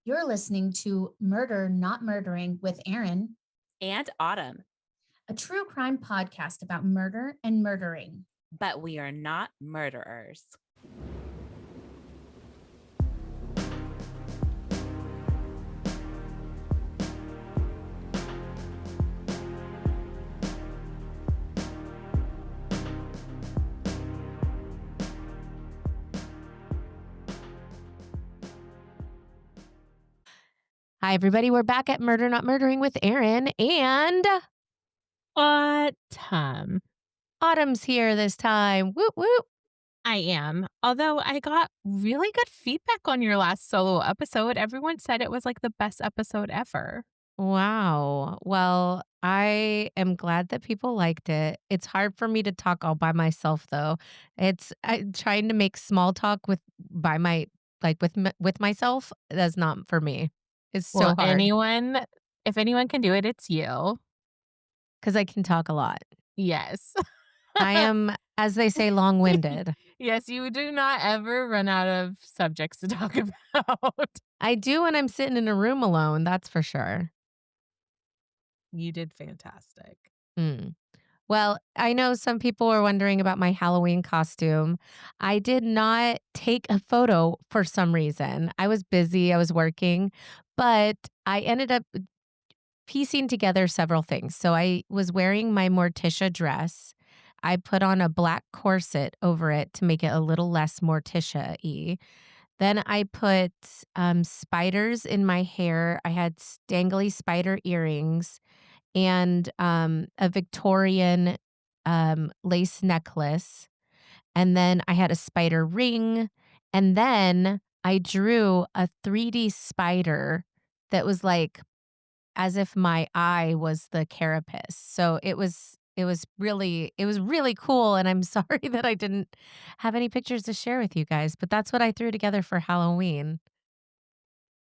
You're listening to Murder Not Murdering with Erin, And Autumn, a true crime podcast about murder and murdering. but we are not murderers. Hi, everybody. We're back at Murder Not Murdering with Erin, and Autumn. Autumn's here this time. Whoop, whoop. I am. Although I got really good feedback on your last solo episode. Everyone said it was like the best episode ever. Wow. Well, I am glad that people liked it. It's hard for me to talk all by myself, though. Trying to make small talk with myself. That's not for me. It's Well, so hard if anyone can do it, it's you. because I can talk a lot. Yes. I am, as they say, long-winded. Yes, you do not ever run out of subjects to talk about. I do when I'm sitting in a room alone. That's for sure. You did fantastic. Mm. Well, I know some people were wondering about my Halloween costume. I did not take a photo for some reason. I was busy, I was working, but I ended up piecing together several things. So I was wearing my Morticia dress. I put on a black corset over it to make it a little less Morticia-y. Then I put spiders in my hair. I had dangly spider earrings and a Victorian lace necklace. And then I had a spider ring. And then I drew a 3D spider that was like as if my eye was the carapace. So it was really cool. And I'm sorry that I didn't have any pictures to share with you guys, but that's what I threw together for Halloween.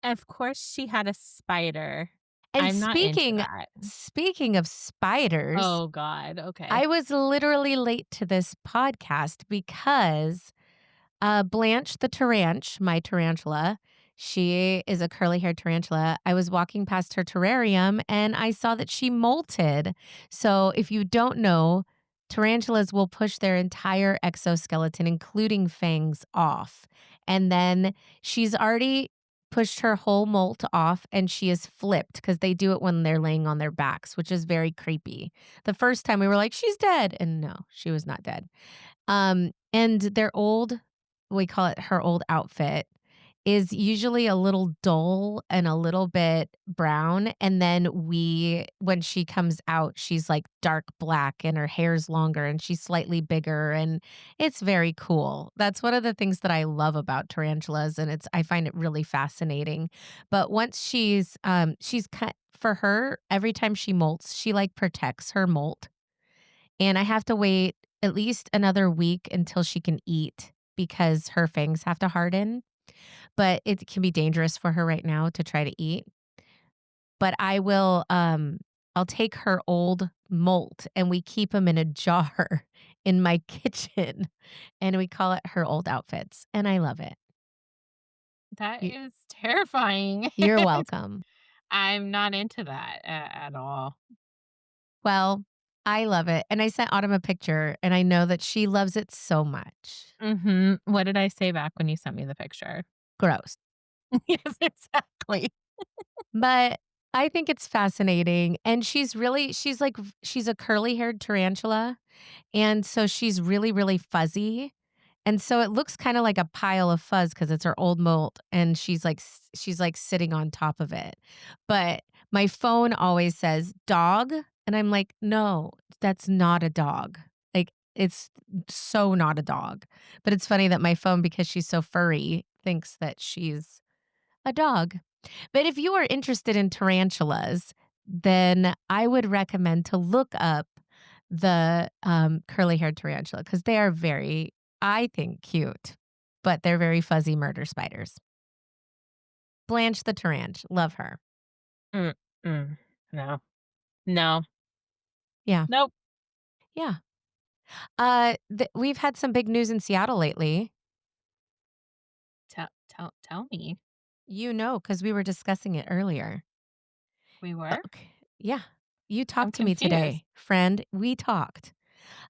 Of course, she had a spider. And I'm not into speaking that. speaking of spiders, Oh, God. Okay. I was literally late to this podcast because Blanche the taranch, my tarantula, she is a curly-haired tarantula. I was walking past her terrarium and I saw that she molted. So if you don't know, tarantulas will push their entire exoskeleton, including fangs, off. And then she's already pushed her whole molt off and she is flipped because they do it when they're laying on their backs, which is very creepy. The first time we were like, she's dead. And no, she was not dead. And their old, we call it her old outfit, is usually a little dull and a little bit brown. And then when she comes out, she's like dark black and her hair's longer and she's slightly bigger. And it's very cool. That's one of the things that I love about tarantulas. And I find it really fascinating. But once she's cut for her, every time she molts, she like protects her molt. And I have to wait at least another week until she can eat because her fangs have to harden. But it can be dangerous for her right now to try to eat. But I'll take her old molt and we keep them in a jar in my kitchen and we call it her old outfits. And I love it. That Y- is terrifying. You're welcome. I'm not into that at all. Well, I love it. And I sent Autumn a picture and I know that she loves it so much. What did I say back when you sent me the picture? Gross. Yes, exactly. But I think it's fascinating, and she's a curly-haired tarantula, and so she's really, really fuzzy, and so it looks kinda like a pile of fuzz because it's her old molt, and she's sitting on top of it. But my phone always says, "Dog," and I'm like, "No, that's not a dog." Like, it's so not a dog. But it's funny that my phone, because she's so furry, thinks that she's a dog. But if you are interested in tarantulas, then I would recommend to look up the curly-haired tarantula because they are very, I think, cute, but they're very fuzzy murder spiders. Blanche the Taranch, love her. Mm, mm, no. No. Yeah, Nope. yeah. We've had some big news in Seattle lately. Tell me. You know, because we were discussing it earlier. We were? Okay. Yeah. You I'm talked to me confused. today, friend. We talked.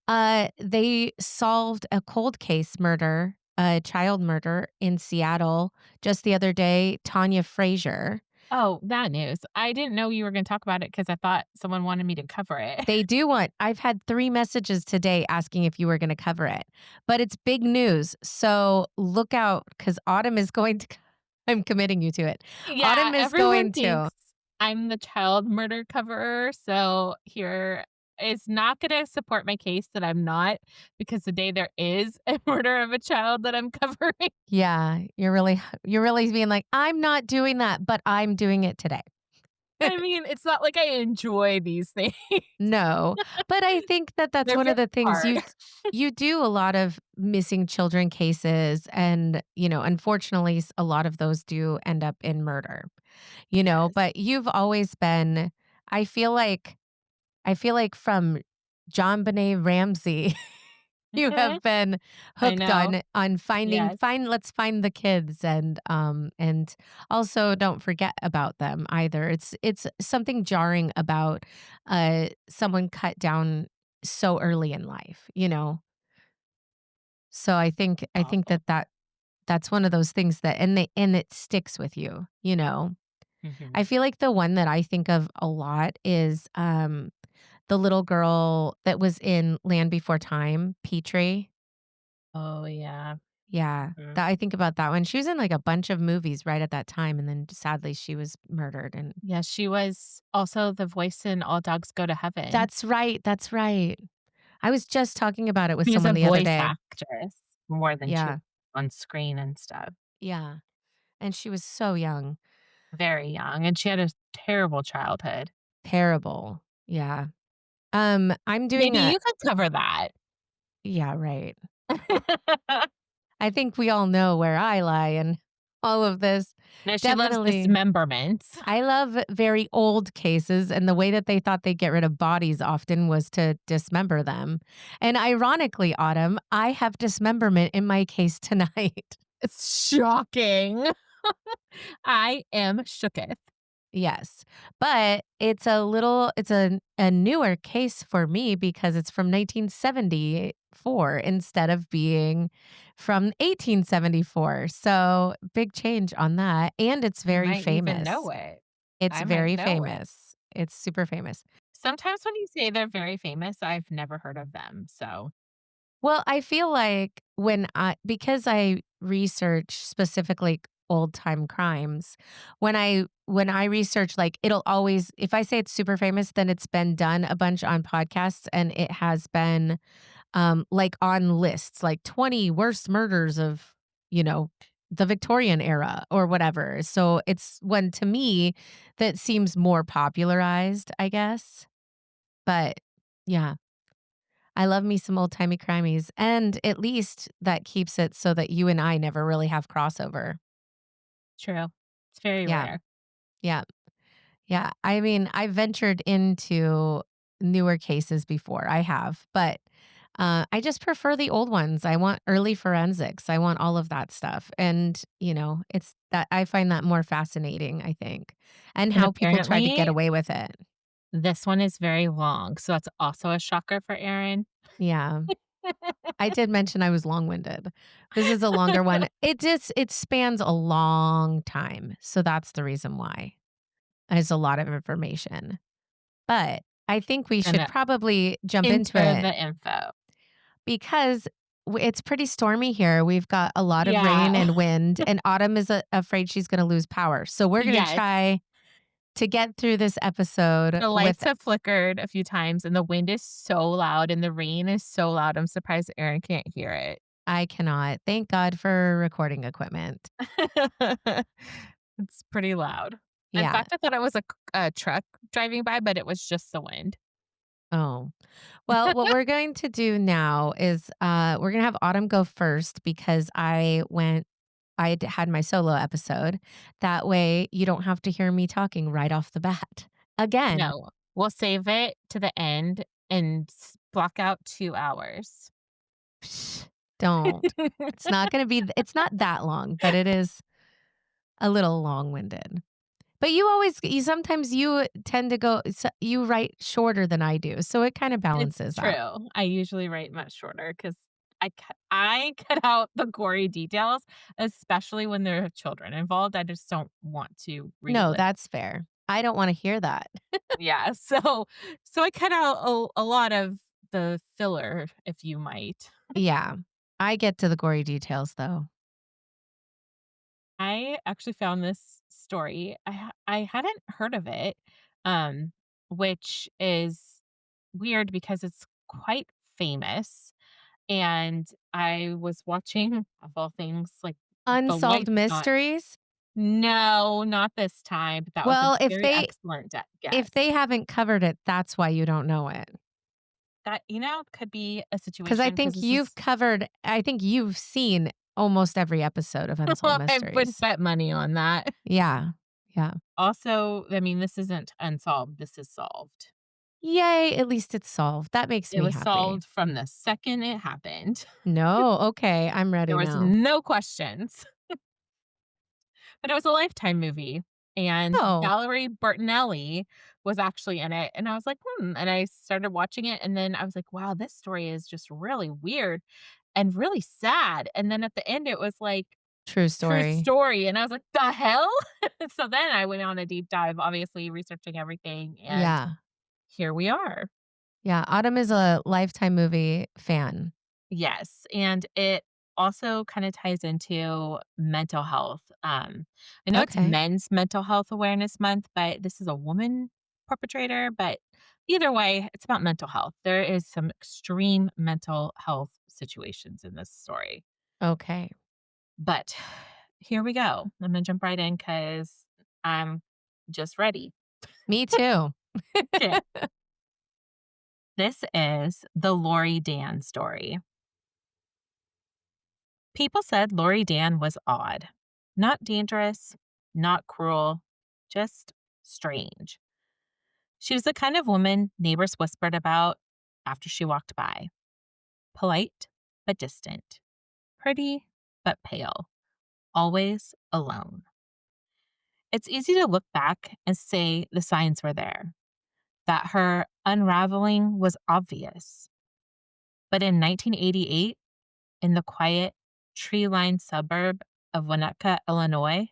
They solved a cold case murder, a child murder in Seattle just the other day. Tanya Frazier. Oh, that news. I didn't know you were gonna talk about it because I thought someone wanted me to cover it. They do want I've had 3 messages today asking if you were gonna cover it, but it's big news, so look out because Autumn is going to I'm committing you to it. Yeah, Autumn is everyone going to. thinks I'm the child murder coverer, so here is not gonna support my case that I'm not, because the day there is a murder of a child that I'm covering. Yeah, you're really being like, "I'm not doing that, but I'm doing it today." I mean, it's not like I enjoy these things. No, but I think that that's They're one very of the things hard. you do a lot of missing children cases and, unfortunately, a lot of those do end up in murder, Yes. but you've always been I feel like from John Benet Ramsey, you Mhm. have been I hooked know. on finding Yes. let's find the kids and also don't forget about them either. It's something jarring about someone cut down so early in life, you know. So I think Awful. that's one of those things that and it sticks with you, you know. I Mhm. feel like the one that I think of a lot is the little girl that was in Land Before Time, Petrie. Oh, yeah. Yeah, Mm. that I think about that one. She was in, like, a bunch of movies right at that time, and then sadly she was murdered, and Yeah, she was also the voice in All Dogs Go to Heaven. that's right, that's right. I was just talking about it with She was a someone the other voice day. actress more than she was Yeah, on screen and stuff. yeah, and she was so young. Very young, and she had a terrible childhood. Terrible. Yeah. I'm doing Maybe a you could cover that. yeah, right. I think we all know where I lie in all of this. No, she loves Definitely. dismemberments. I love very old cases, and the way that they thought they'd get rid of bodies often was to dismember them. And ironically, Autumn, I have dismemberment in my case tonight. It's shocking. I am shooketh. Yes. But it's a newer case for me because it's from 1974 instead of being from 1874. So, big change on that, and it's I very might even know famous. it. It's I might very know it. famous. It's super famous. Sometimes when you say they're very famous, I've never heard of them, so Well, I feel like because I research specifically old time crimes, when I research, like, it'll always if I say it's super famous, then it's been done a bunch on podcasts and it has been like on lists, like 20 worst murders of, the Victorian era or whatever. So it's one to me that seems more popularized, I guess. But yeah. I love me some old-timey crimies, and at least that keeps it so that you and I never really have crossover. true. It's very Yeah, rare. yeah, yeah. I mean, I've ventured into newer cases before, I have, but, I just prefer the old ones. I want early forensics. I want all of that stuff, and, it's that I find that more fascinating, I think, and And how people try to get apparently, away with it. this one is very long, so that's also a shocker for Erin. Yeah. I did mention I was long-winded. This is a longer one. It spans a long time, so that's the reason why. It's a lot of information. But I think we should Gonna probably jump into enter it the info. because it's pretty stormy here. We've got a lot of rain Yeah. and wind, and Autumn is afraid she's gonna lose power. So we're gonna Yes. try to get through this episode The with lights have flickered a few times, and the wind is so loud, and the rain is so loud, I'm surprised Erin can't hear it. I cannot. Thank God for recording equipment. It's pretty loud. In Yeah. fact, I thought it was a truck driving by, but it was just the wind. Oh. Well, what we're going to do now is we're going to have Autumn go first because had my solo episode. That way you don't have to hear me talking right off the bat. Again. No, we'll save it to the end and block out 2 hours. Psh, don't. It's not that long, but it is a little long-winded. But sometimes you tend to you write shorter than I do, so it kind of It's balances out. true. I usually write much shorter because I cut out the gory details, especially when there are children involved. I just don't want to No, relive. that's fair. I don't wanna hear that. Yeah, so I cut out a lot of the filler, if you might. Yeah. I get to the gory details, though. I actually found this story. I hadn't heard of it, um, which is weird because it's quite famous. And I was watching, of all things, like the Unsolved lights not mysteries? no, not this time, but that was a Well, very excellent if guess. they haven't covered it, that's why you don't know it. That, could be a 'Cause situation because this is I think you've seen almost every episode of Unsolved I would Mysteries. bet money on that. Yeah. Yeah. Also, I mean, this isn't unsolved, this is solved. Yay, at least it's solved. That makes It me was happy. solved from the second it happened. No, okay, I'm There ready was now. no questions. But it was a Lifetime movie, and Oh, Valerie Bertinelli was actually in it, and I was like, "Hmm," and I started watching it, and then I was like, "Wow, this story is just really weird and really sad," and then at the end, it was like, true "True story. story," and I was like, "The hell?" So then I went on a deep dive, obviously researching everything, and Yeah. here we are. Yeah, Autumn is a Lifetime movie fan. Yes, and it also kinda ties into mental health. I know it's Okay. Men's Mental Health Awareness Month, but this is a woman perpetrator, but either way, it's about mental health. There is some extreme mental health situations in this story. Okay. But here we go. I'm gonna jump right in because 'cause I'm just ready. Me too. Okay. This is the Laurie Dann story. People said Laurie Dann was odd. Not dangerous, not cruel, just strange. She was the kind of woman neighbors whispered about after she walked by. Polite, but distant. Pretty, but pale. Always alone. It's easy to look back and say the signs were there, that her unraveling was obvious. But in 1988, in the quiet, tree lined suburb of Winnetka, Illinois,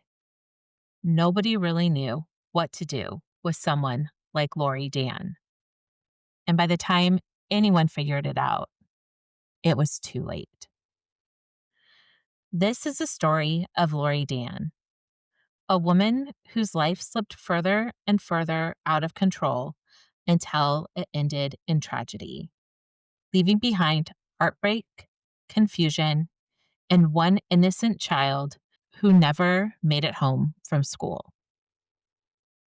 nobody really knew what to do with someone like Laurie Dann. And by the time anyone figured it out, it was too late. This is the story of Laurie Dann, a woman whose life slipped further and further out of control until it ended in tragedy, leaving behind heartbreak, confusion, and one innocent child who never made it home from school.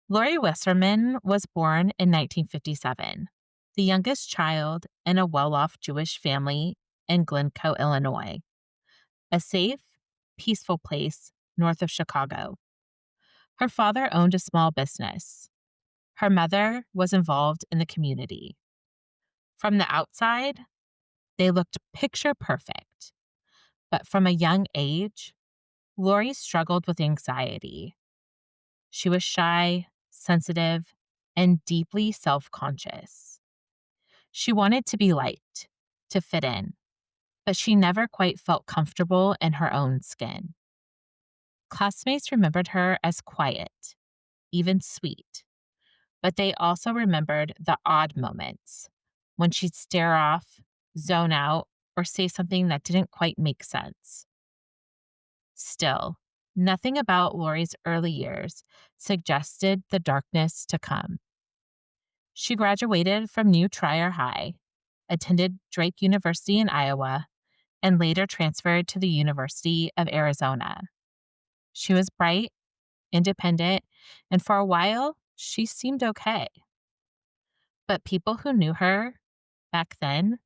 Laurie Westerman was born in 1957, the youngest child in a well off Jewish family in Glencoe, Illinois, a safe, peaceful place north of Chicago. Her father owned a small business. Her mother was involved in the community. From the outside, they looked picture perfect. But from a young age, Laurie struggled with anxiety. She was shy, sensitive, and deeply self conscious. She wanted to be liked, to fit in, but she never quite felt comfortable in her own skin. Classmates remembered her as quiet, even sweet, but they also remembered the odd moments when she'd stare off, zone out, or say something that didn't quite make sense. Still, nothing about Laurie's early years suggested the darkness to come. She graduated from New Trier High, attended Drake University in Iowa, and later transferred to the University of Arizona. She was bright, independent, and for a while, she seemed okay. But people who knew her back then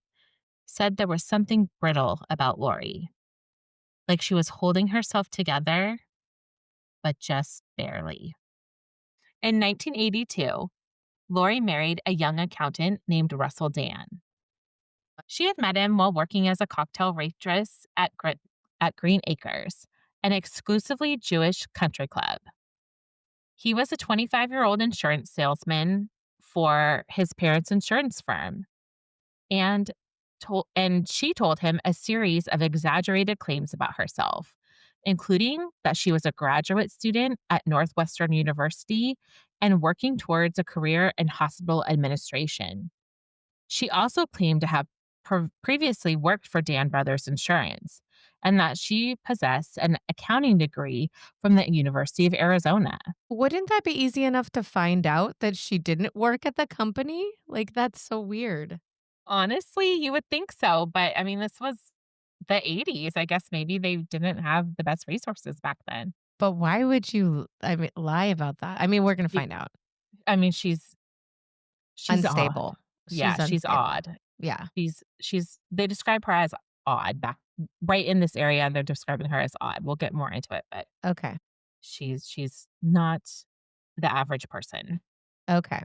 said there was something brittle about Laurie, like she was holding herself together, but just barely. In 1982, Laurie married a young accountant named Russell Dann. She had met him while working as a cocktail waitress at Green Acres, an exclusively Jewish country club. He was a 25-year-old insurance salesman for his parents' insurance firm, and she told him a series of exaggerated claims about herself, including that she was a graduate student at Northwestern University and working towards a career in hospital administration. She also claimed to have previously worked for Dan Brothers Insurance and that she possessed an accounting degree from the University of Arizona. Wouldn't that be easy enough to find out that she didn't work at the company? Like, that's so weird. Honestly, you would think so, but I mean, this was the '80s. I guess maybe they didn't have the best resources back then. But why would you, I mean, lie about that? I mean, we're gonna Be find out. I mean, she's odd. Unstable. Yeah, She's she's unstable. odd. Yeah. She's they describe her as odd back right in this area, they're describing her as odd. We'll get more into it, but Okay. she's not the average person. Okay.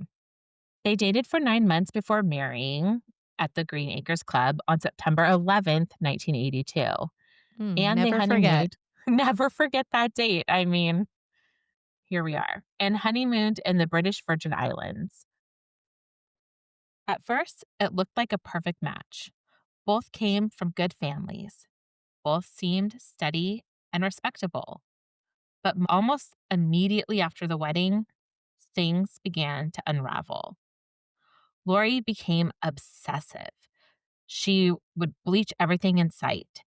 They dated for 9 months before marrying at the Green Acres Club on September 11th, 1982, and they Never forget. honeymooned. Never forget that date. I mean, here we are. And honeymooned in the British Virgin Islands. At first, it looked like a perfect match. Both came from good families. Both seemed steady and respectable. But almost immediately after the wedding, things began to unravel. Laurie became obsessive. She would bleach everything in sight,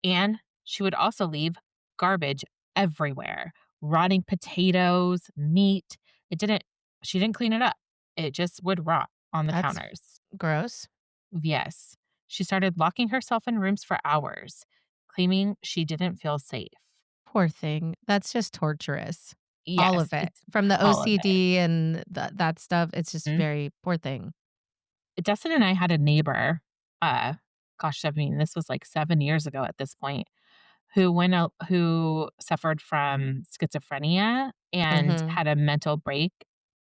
and she would also leave garbage everywhere. Rotting potatoes, meat. It didn't She didn't clean it up. It just would rot on the That's counters. gross. Yes. She started locking herself in rooms for hours, claiming she didn't feel safe. Poor thing. That's just torturous. All Yes, of it. it's From the all of it. OCD and that stuff, it's just Mhm. very poor thing. Dustin and I had a neighbor, uh, gosh, I mean, this was like 7 years ago at this point, who suffered from schizophrenia and Mhm. had a mental break,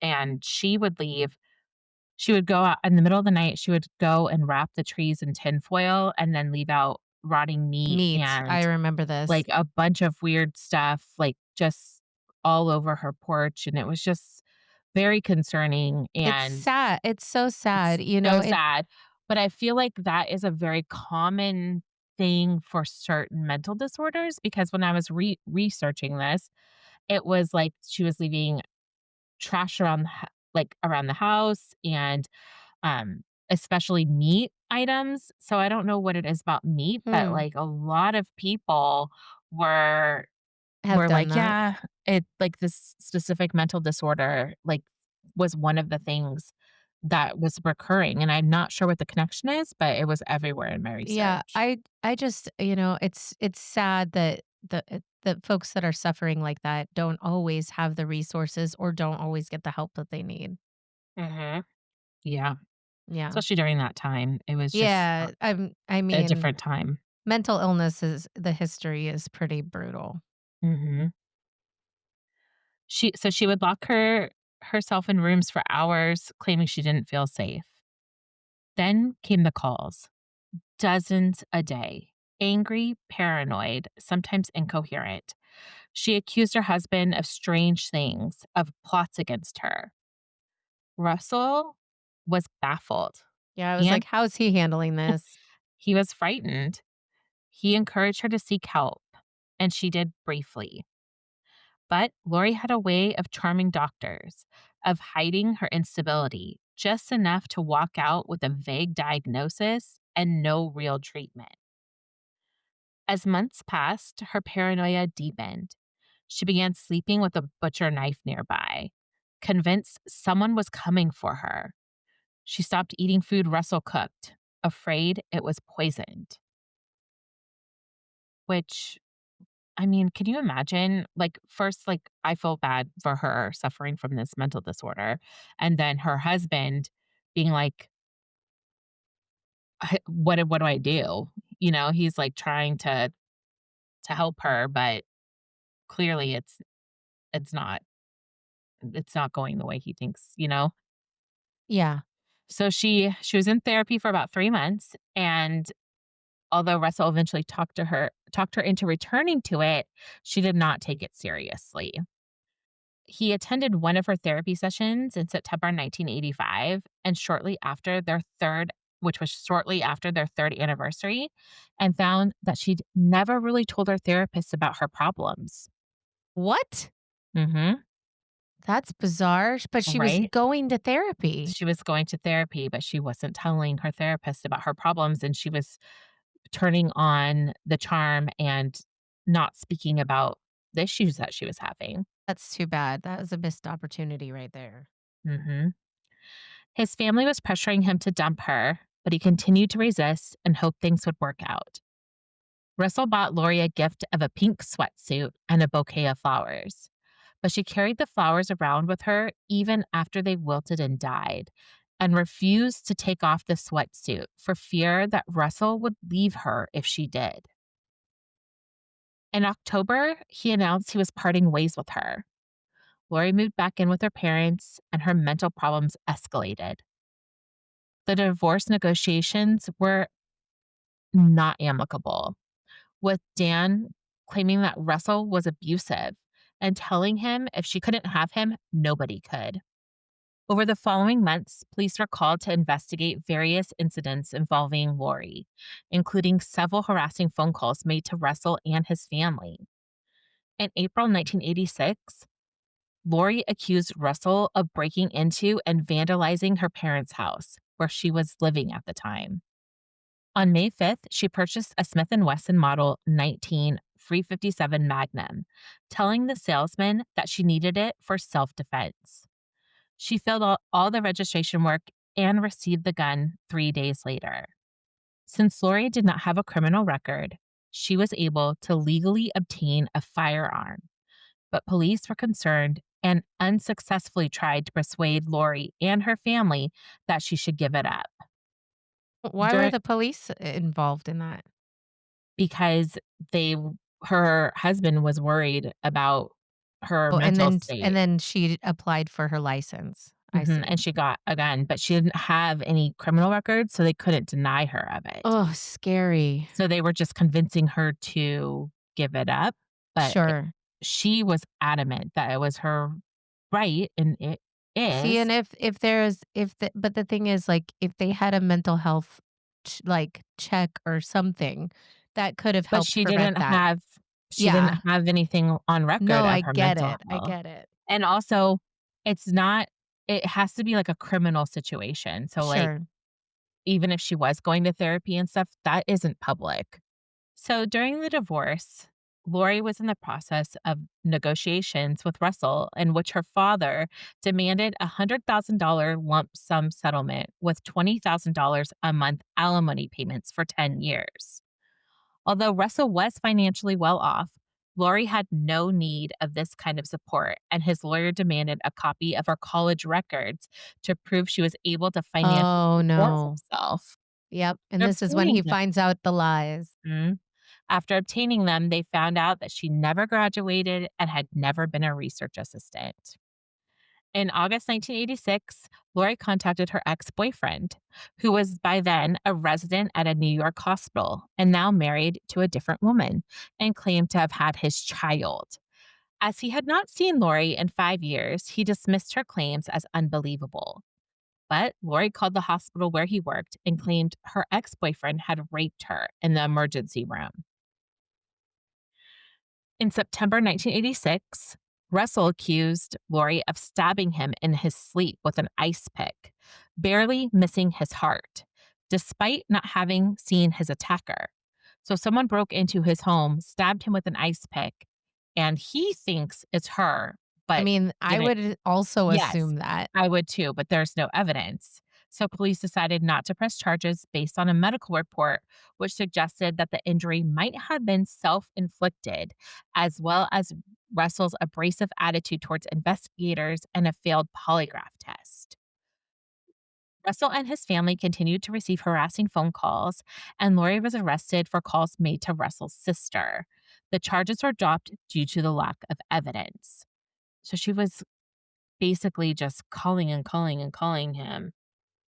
and she would go out in the middle of the night, she would go and wrap the trees in tinfoil and then leave out rotting meat Meat. I and, remember this. like, a bunch of weird stuff, like, just all over her porch, and it was just very concerning, It's and sad. It's so it's sad. so sad, but I feel like that is a very common thing for certain mental disorders because when I was researching this, it was like she was leaving trash around around the house and, especially meat items. So I don't know what it is about meat, but, Hmm. like, a lot of people were Have were done like, that. "Yeah, it like, this specific mental disorder, like, was one of the things that was recurring," and I'm not sure what the connection is, but it was everywhere in my Yeah, research. I just, it's sad that the folks that are suffering like that don't always have the resources or don't always get the help that they need. Mhm. Yeah, Yeah. especially during that time. It was just Yeah, I a mean, different time. mental illness is the history is pretty brutal. Mhm. She would lock herself in rooms for hours, claiming she didn't feel safe. Then came the calls, dozens a day. Angry, paranoid, sometimes incoherent. She accused her husband of strange things, of plots against her. Russell was baffled, Yeah, I was and like, "How's he handling this?" he was frightened. He encouraged her to seek help, and she did briefly. But Lori had a way of charming doctors, of hiding her instability just enough to walk out with a vague diagnosis and no real treatment. As months passed, her paranoia deepened. She began sleeping with a butcher knife nearby, convinced someone was coming for her. She stopped eating food Russell cooked, afraid it was poisoned. Which, I mean, can you imagine? Like, first, like, I feel bad for her suffering from this mental disorder. And then her husband being like, what do I do?" He's like trying to help her, but clearly it's not it's not going the way he thinks. Yeah. So she was in therapy for about 3 months, and Although Russell eventually talked her into returning to it, she did not take it seriously. He attended one of her therapy sessions in September 1985, and shortly after their third anniversary, and found that she'd never really told her therapist about her problems. What? Mhm. That's bizarre, but she was Right? going to therapy. She was going to therapy, but she wasn't telling her therapist about her problems, and she was turning on the charm and not speaking about the issues that she was having. That's too bad. That was a missed opportunity right there. Mhm. His family was pressuring him to dump her, but he continued to resist and hoped things would work out. Russell bought Laurie a gift of a pink sweatsuit and a bouquet of flowers, but she carried the flowers around with her even after they wilted and died, and refused to take off the sweatsuit for fear that Russell would leave her if she did. In October, he announced he was parting ways with her. Laurie moved back in with her parents, and her mental problems escalated. The divorce negotiations were not amicable, with Dan claiming that Russell was abusive and telling him if she couldn't have him, nobody could. Over the following months, police were called to investigate various incidents involving Laurie, including several harassing phone calls made to Russell and his family. In April 1986, Laurie accused Russell of breaking into and vandalizing her parents' house, where she was living at the time. On May 5th, she purchased a Smith & Wesson Model 19 357 Magnum, telling the salesman that she needed it for self-defense. She filled out all the registration work and received the gun 3 days later. Since Laurie did not have a criminal record, she was able to legally obtain a firearm, but police were concerned and unsuccessfully tried to persuade Laurie and her family that she should give it up. Why were Dur the police involved in that? Because they her husband was worried about her Oh, mental and state. then she applied for her license. I Mhm, see. and she got a gun, but she didn't have any criminal records, so they couldn't deny her of it. Oh, scary. So they were just convincing her to give it up, but Sure. she was adamant that it was her right, and it See, is, and if there's if the but the thing is, like, if they had a mental health check or something, that could have but helped prevent that. she didn't Yeah. have anything on record No, of I her get mental it. I health. get it. And also, it's not it has to be like a criminal situation. So, like, Sure. even if she was going to therapy and stuff, that isn't public. So, during the divorce, Lori was in the process of negotiations with Russell, in which her father demanded a $100,000 lump sum settlement with $20,000 a month alimony payments for 10 years. Although Russell was financially well off, Laurie had no need of this kind of support, and his lawyer demanded a copy of her college records to prove she was able to financially Oh, support no. herself. Yep, and After this is when obtaining he them, finds out the lies. After obtaining them, they found out that she never graduated and had never been a research assistant. In August 1986, Lori contacted her ex boyfriend, who was by then a resident at a New York hospital and now married to a different woman, and claimed to have had his child. As he had not seen Lori in 5 years, he dismissed her claims as unbelievable. But Lori called the hospital where he worked and claimed her ex boyfriend had raped her in the emergency room. In September 1986, Russell accused Laurie of stabbing him in his sleep with an ice pick, barely missing his heart, despite not having seen his attacker. So someone broke into his home, stabbed him with an ice pick, and he thinks it's her, I but mean, I didn't. would also Yes, assume that. I would too, but there's no evidence. So police decided not to press charges based on a medical report, which suggested that the injury might have been self inflicted, as well as Russell's abrasive attitude towards investigators and a failed polygraph test. Russell and his family continued to receive harassing phone calls, and Lori was arrested for calls made to Russell's sister. The charges were dropped due to the lack of evidence. So she was basically just calling and calling and calling him.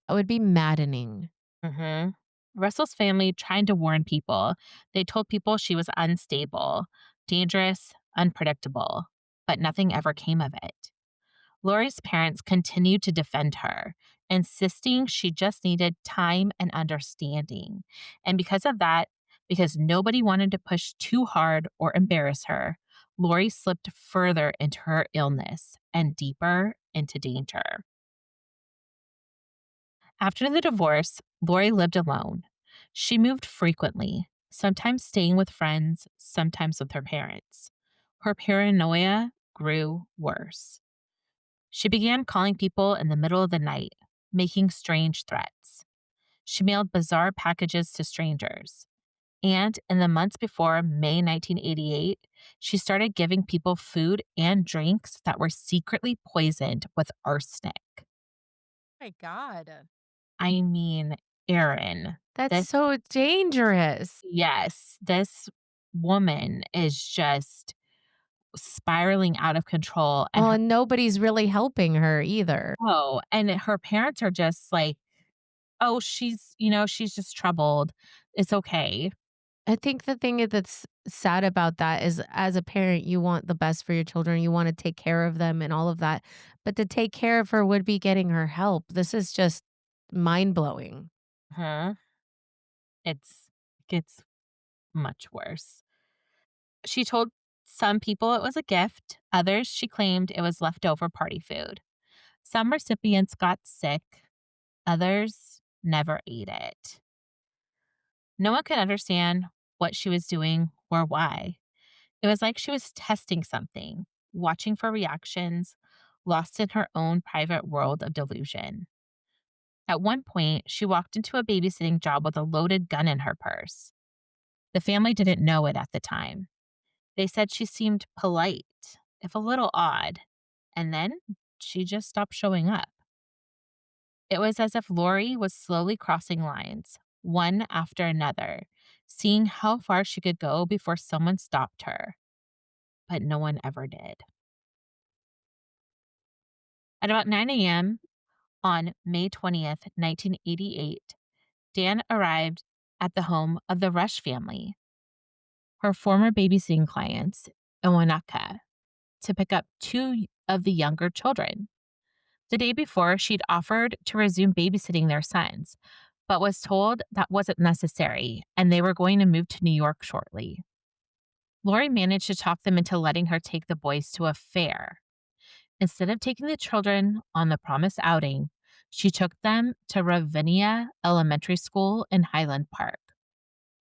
That would be maddening. Mhm. Russell's family tried to warn people. They told people she was unstable, dangerous, unpredictable, but nothing ever came of it. Laurie's parents continued to defend her, insisting she just needed time and understanding. And because of that, because nobody wanted to push too hard or embarrass her, Laurie slipped further into her illness and deeper into danger. After the divorce, Laurie lived alone. She moved frequently, sometimes staying with friends, sometimes with her parents. Her paranoia grew worse. She began calling people in the middle of the night, making strange threats. She mailed bizarre packages to strangers. And in the months before May 1988, she started giving people food and drinks that were secretly poisoned with arsenic. My God. I mean, Erin, That's this, so dangerous. yes, this woman is just spiraling out of control. And Well, and nobody's really helping her either. and her parents are just like, oh, she's just troubled. It's okay. I think the thing that's sad about that is as a parent, you want the best for your children. You want to take care of them and all of that. But to take care of her would be getting her help. This is just mind blowing. Huh? It's gets much worse. She told some people it was a gift, others she claimed it was leftover party food. Some recipients got sick, others never ate it. No one could understand what she was doing or why. It was like she was testing something, watching for reactions, lost in her own private world of delusion. At one point, she walked into a babysitting job with a loaded gun in her purse. The family didn't know it at the time. They said she seemed polite, if a little odd, and then she just stopped showing up. It was as if Laurie was slowly crossing lines, one after another, seeing how far she could go before someone stopped her. But no one ever did. At about 9 a.m. on May 20th, 1988, Dan arrived at the home of the Rush family, her former babysitting clients in Wanaka, to pick up two of the younger children. The day before, she'd offered to resume babysitting their sons, but was told that wasn't necessary and they were going to move to New York shortly. Laurie managed to talk them into letting her take the boys to a fair. Instead of taking the children on the promised outing, she took them to Ravinia Elementary School in Highland Park,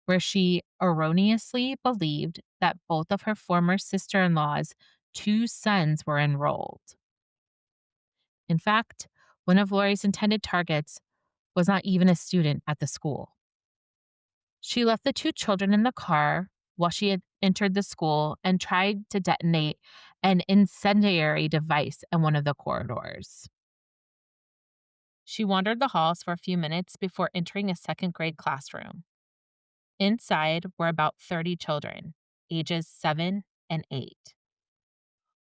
where she erroneously believed that both of her former sister in law's two sons were enrolled. In fact, one of Laurie's intended targets was not even a student at the school. She left the two children in the car while she had entered the school and tried to detonate an incendiary device in one of the corridors. She wandered the halls for a few minutes before entering a second grade classroom. Inside were about 30 children, ages 7 and 8.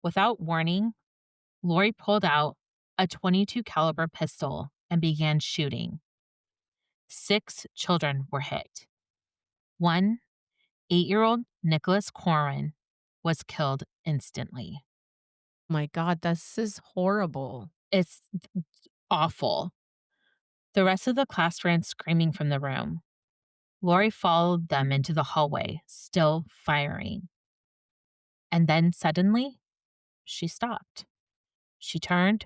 Without warning, Laurie pulled out a .22 caliber pistol and began shooting. 6 children were hit. One, 8-year-old Nicholas Corwin, was killed instantly. My God, this is horrible. It's awful. The rest of the class ran screaming from the room. Laurie followed them into the hallway, still firing. And then suddenly, she stopped. She turned,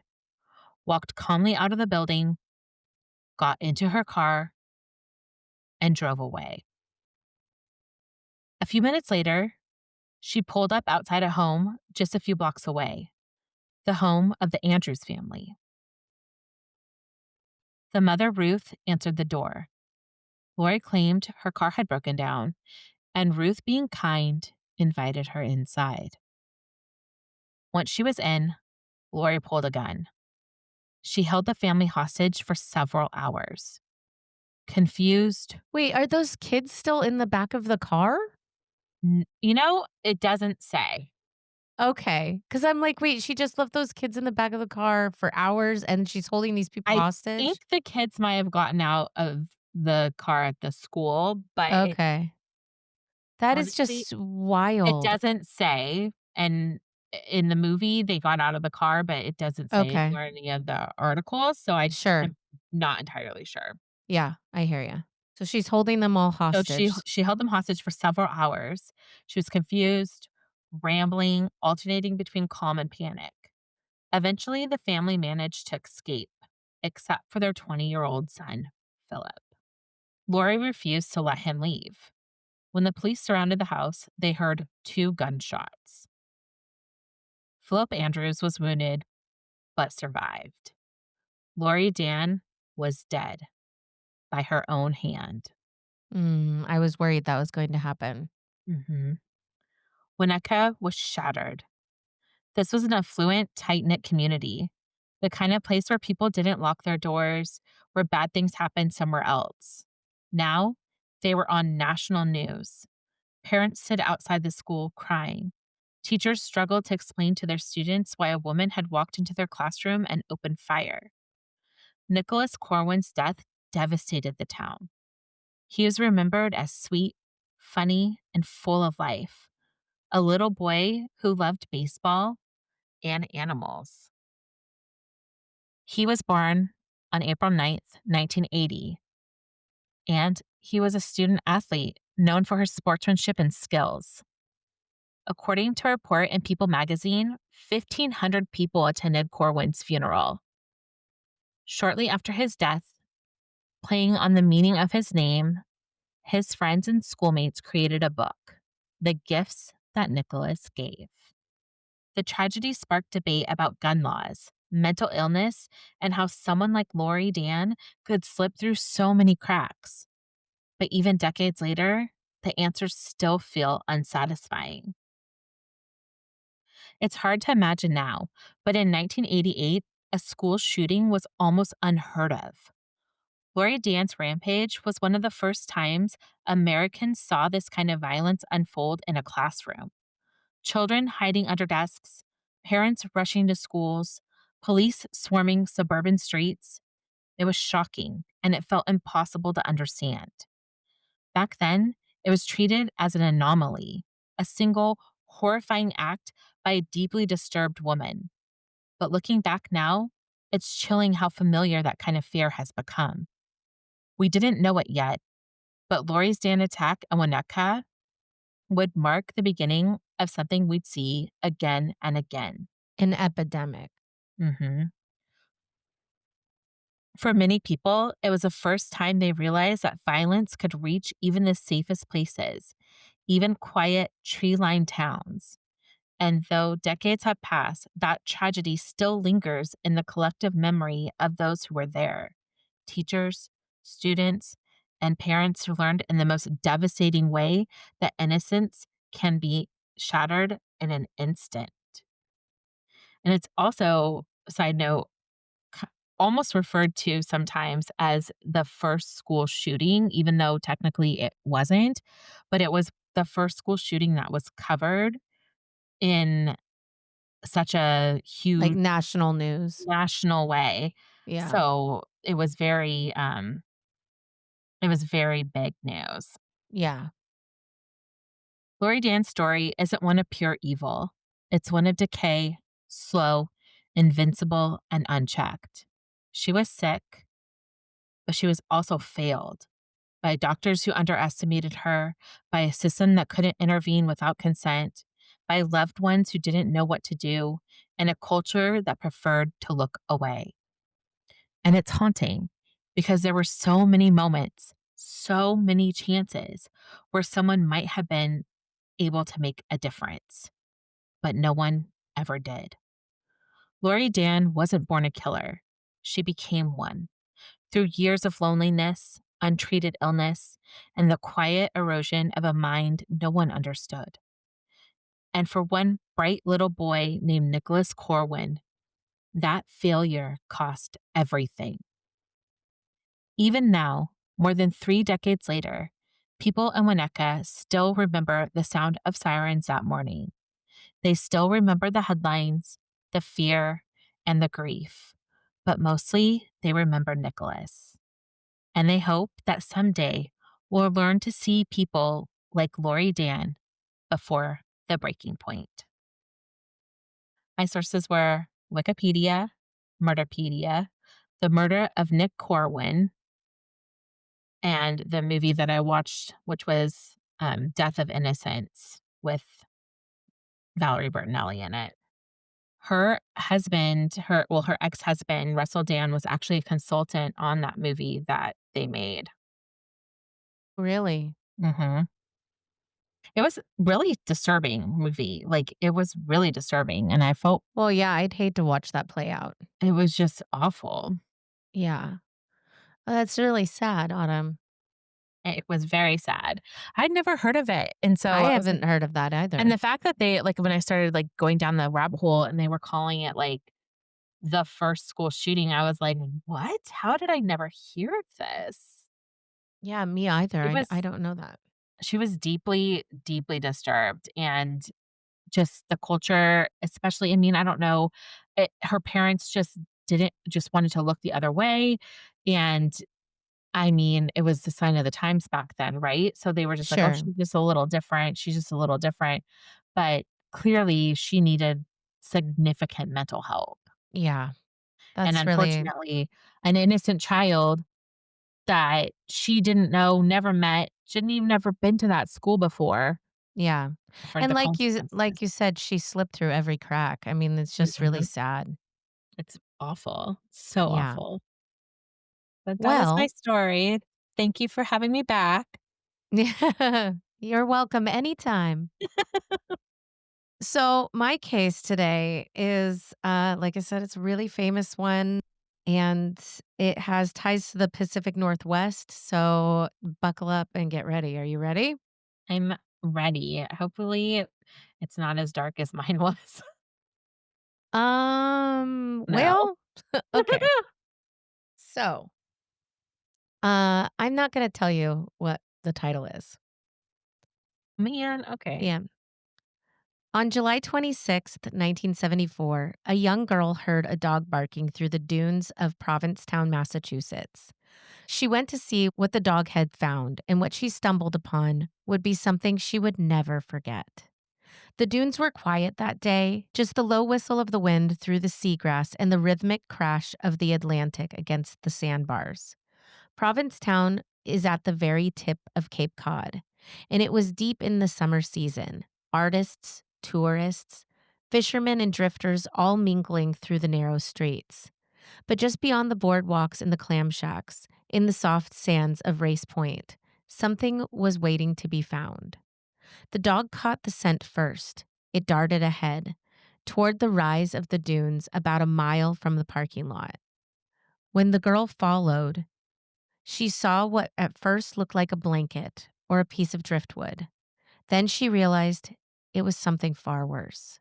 walked calmly out of the building, got into her car, and drove away. A few minutes later, she pulled up outside a home just a few blocks away, the home of the Andrews family. The mother, Ruth, answered the door. Laurie claimed her car had broken down, and Ruth, being kind, invited her inside. Once she was in, Laurie pulled a gun. She held the family hostage for several hours. Confused, Wait, are those kids still in the back of the car? it doesn't say. Okay. Because I'm like, wait, she just left those kids in the back of the car for hours and she's holding these people I hostage? think the kids might have gotten out of the car at the school, but it Okay. That is honestly just it wild. doesn't say, and in the movie, they got out of the car, but it doesn't say Okay. anywhere in any of the articles, so Sure. I'm not entirely sure. Yeah, I hear you. So she's holding them all So hostage. she held them hostage for several hours. She was confused, rambling, alternating between calm and panic. Eventually, the family managed to escape, except for their 20-year-old son, Philip. Laurie refused to let him leave. When the police surrounded the house, they heard 2 gunshots. Philip Andrews was wounded but survived. Laurie Dann was dead by her own hand. I was worried that was going to happen. Mhm. Winnetka was shattered. This was an affluent, tight knit community, the kind of place where people didn't lock their doors, where bad things happened somewhere else. Now, they were on national news. Parents stood outside the school crying. Teachers struggled to explain to their students why a woman had walked into their classroom and opened fire. Nicholas Corwin's death devastated the town. He is remembered as sweet, funny, and full of life, a little boy who loved baseball and animals. He was born on April 9th, 1980, and he was a student athlete known for her sportsmanship and skills. According to a report in People magazine, 1,500 people attended Corwin's funeral. Shortly after his death, playing on the meaning of his name, his friends and schoolmates created a book, The Gifts That Nicholas Gave. The tragedy sparked debate about gun laws, mental illness, and how someone like Laurie Dann could slip through so many cracks. But even decades later, the answers still feel unsatisfying. It's hard to imagine now, but in 1988, a school shooting was almost unheard of. Laurie Dann's rampage was one of the first times Americans saw this kind of violence unfold in a classroom. Children hiding under desks, parents rushing to schools, police swarming suburban streets. It was shocking, and it felt impossible to understand. Back then, it was treated as an anomaly, a single, horrifying act by a deeply disturbed woman. But looking back now, it's chilling how familiar that kind of fear has become. We didn't know it yet, but Laurie's Dan attack on Winnetka would mark the beginning of something we'd see again and again. An epidemic. Mhm. For many people, it was the first time they realized that violence could reach even the safest places, even quiet, tree lined towns. And though decades have passed, that tragedy still lingers in the collective memory of those who were there: teachers, students, and parents who learned in the most devastating way that innocence can be shattered in an instant. And it's also, side note, k- almost referred to sometimes as the first school shooting, even though technically it wasn't, but it was the first school shooting that was covered in such a Like huge national news. national way. Yeah. So it was very big news. Yeah. Laurie Dann's story isn't one of pure evil. It's one of decay, slow, invincible, and unchecked. She was sick, but she was also failed by doctors who underestimated her, by a system that couldn't intervene without consent, by loved ones who didn't know what to do, and a culture that preferred to look away. And it's haunting because there were so many moments, so many chances where someone might have been able to make a difference, but no one ever did. Laurie Dann wasn't born a killer. She became one through years of loneliness, untreated illness, and the quiet erosion of a mind no one understood. And for one bright little boy named Nicholas Corwin, that failure cost everything. Even now, more than 3 decades later, people in Winnetka still remember the sound of sirens that morning. They still remember the headlines, the fear, and the grief, but mostly they remember Nicholas. and they hope that someday we'll learn to see people like Laurie Dann before the breaking point. My sources were Wikipedia, Murderpedia, The Murder of Nick Corwin, and the movie that I watched, which was Death of Innocence with Valerie Bertinelli in it. Her husband, her ex-husband, Russell Dann, was actually a consultant on that movie that they made. Really? Mhm. It was really disturbing movie, like, it was really disturbing, and I felt Well, yeah, I'd hate to watch that play out. it was just awful. Yeah. Oh, that's really sad, Autumn. It was very sad. I'd never heard of it, and so I I was like haven't heard of that and either. the fact that they like, when I started, like, going down the rabbit hole and they were calling it, like, the first school shooting, I was like, "What? How did I never hear of this?" Yeah, me either. It I was don't know that. she was deeply, deeply disturbed, and just the culture, especially I mean, I don't know, her parents just wanted to look the other way, and I mean, it was the sign of the times back then, right? So they were just like, "Oh, Sure. she's just a little different. She's just a little different." But clearly, she needed significant mental help. Yeah. And That's really unfortunately, an innocent child that she didn't know, never met, shouldn't even never been to that school before yeah. for And the consequences. like you said, she slipped through every crack. I mean, it's just really Mhm. sad. It's awful. So Yeah. awful. But that is my Well, story. Thank you for having me back. you're welcome anytime. So, my case today is like I said, it's a really famous one and it has ties to the Pacific Northwest. So, buckle up and get ready. Are you ready? I'm ready. Hopefully, it's not as dark as mine was. No. Well, okay. So, I'm not going to tell you what the title is. Man, okay. Yeah. On July 26th, 1974, a young girl heard a dog barking through the dunes of Provincetown, Massachusetts. She went to see what the dog had found, and what she stumbled upon would be something she would never forget. The dunes were quiet that day, just the low whistle of the wind through the seagrass and the rhythmic crash of the Atlantic against the sandbars. Provincetown is at the very tip of Cape Cod, and it was deep in the summer season. Artists, tourists, fishermen, and drifters all mingling through the narrow streets. But just beyond the boardwalks and the clam shacks, in the soft sands of Race Point, something was waiting to be found. The dog caught the scent first. It darted ahead, toward the rise of the dunes about a mile from the parking lot. When the girl followed, she saw what at first looked like a blanket or a piece of driftwood. Then she realized it was something far worse.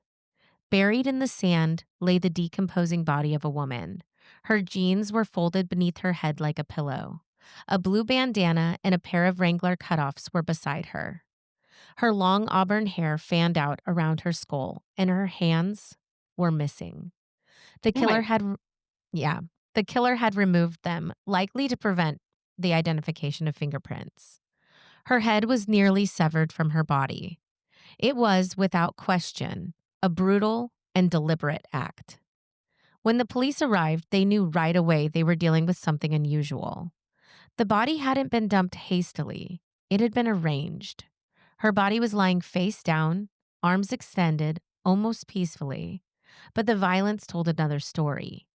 Buried in the sand lay the decomposing body of a woman. Her jeans were folded beneath her head like a pillow. A blue bandana and a pair of Wrangler cutoffs were beside her. Her long auburn hair fanned out around her skull, and her hands were missing. The Oh my killer had, yeah, the killer had removed them, likely to prevent the identification of fingerprints. Her head was nearly severed from her body. It was, without question, a brutal and deliberate act. When the police arrived, they knew right away they were dealing with something unusual. The body hadn't been dumped hastily, it had been arranged. Her body was lying face down, arms extended, almost peacefully. But the violence told another story.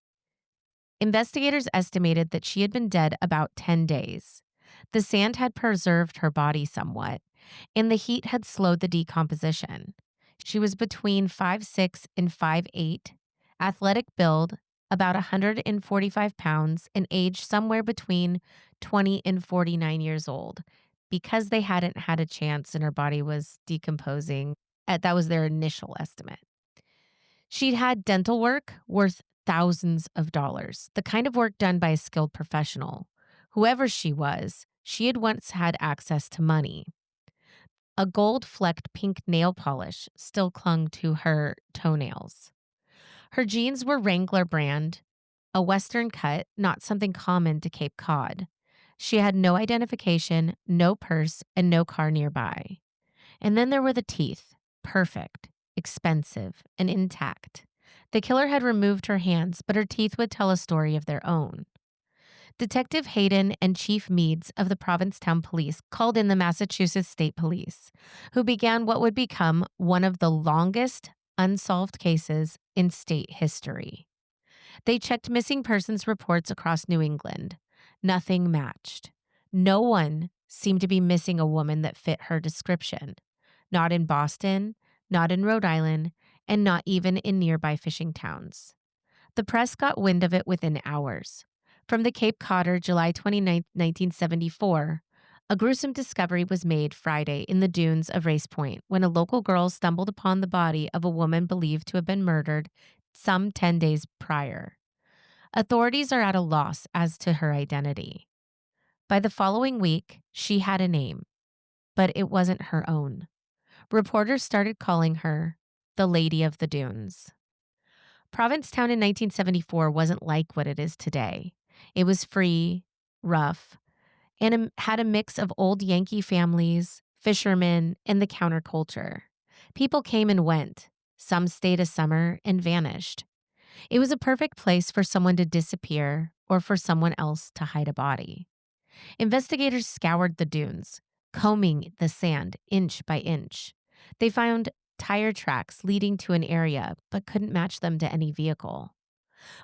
Investigators estimated that she had been dead about 10 days. The sand had preserved her body somewhat, and the heat had slowed the decomposition. She was between 5'6" and 5'8", athletic build, about 145 pounds, and age somewhere between 20 and 49 years old. Because they hadn't had a chance and her body was decomposing, that was their initial estimate. She'd had dental work worth thousands of dollars, the kind of work done by a skilled professional. Whoever she was, she had once had access to money. A gold-flecked pink nail polish still clung to her toenails. Her jeans were Wrangler brand, a Western cut, not something common to Cape Cod. She had no identification, no purse, and no car nearby. And then there were the teeth. Perfect, expensive, and intact. The killer had removed her hands, but her teeth would tell a story of their own. Detective Hayden and Chief Meads of the Provincetown Police called in the Massachusetts State Police, who began what would become one of the longest unsolved cases in state history. They checked missing persons reports across New England. Nothing matched. No one seemed to be missing a woman that fit her description. Not in Boston, not in Rhode Island, and not even in nearby fishing towns. The press got wind of it within hours. From the Cape Codder, July 29, 1974, a gruesome discovery was made Friday in the dunes of Race Point when a local girl stumbled upon the body of a woman believed to have been murdered some 10 days prior. Authorities are at a loss as to her identity. By the following week, she had a name, but it wasn't her own. Reporters started calling her the Lady of the Dunes. Provincetown in 1974 wasn't like what it is today. It was free, rough, and had a mix of old Yankee families, fishermen, and the counterculture. People came and went. Some stayed a summer and vanished. It was a perfect place for someone to disappear or for someone else to hide a body. Investigators scoured the dunes, combing the sand inch by inch. They found tire tracks leading to an area, but couldn't match them to any vehicle.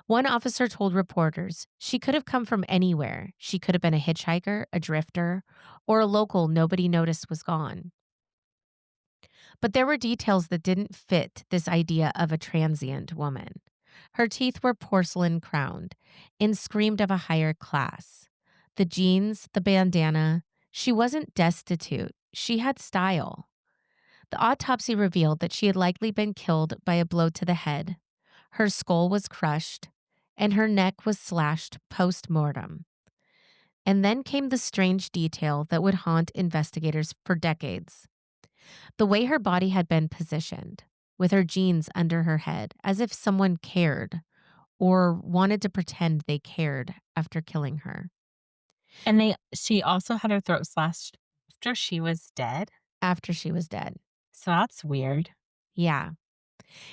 One officer told reporters she could have come from anywhere. She could have been a hitchhiker, a drifter, or a local nobody noticed was gone. But there were details that didn't fit this idea of a transient woman. Her teeth were porcelain crowned and screamed of a higher class. The jeans, the bandana, she wasn't destitute. She had style. The autopsy revealed that she had likely been killed by a blow to the head. Her skull was crushed, and her neck was slashed post-mortem. And then came the strange detail that would haunt investigators for decades. The way her body had been positioned, with her jeans under her head, as if someone cared or wanted to pretend they cared after killing her. And she also had her throat slashed after she was dead? After she was dead. So that's weird. Yeah.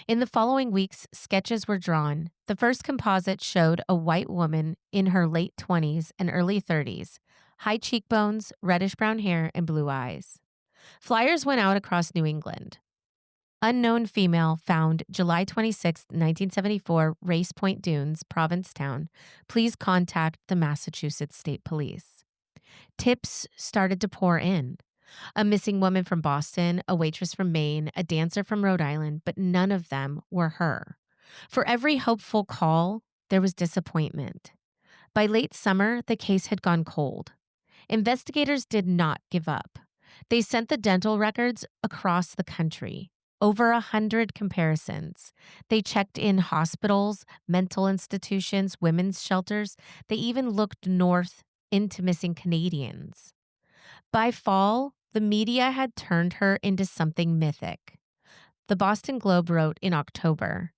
In the following weeks, sketches were drawn. The first composite showed a white woman in her late 20s and early 30s, high cheekbones, reddish-brown hair, and blue eyes. Flyers went out across New England. Unknown female found July 26, 1974, Race Point Dunes, Provincetown. Please contact the Massachusetts State Police. Tips started to pour in. A missing woman from Boston, a waitress from Maine, a dancer from Rhode Island, but none of them were her. For every hopeful call, there was disappointment. By late summer, the case had gone cold. Investigators did not give up. They sent the dental records across the country. Over 100 comparisons. They checked in hospitals, mental institutions, women's shelters. They even looked north into missing Canadians. By fall, the media had turned her into something mythic. The Boston Globe wrote in October,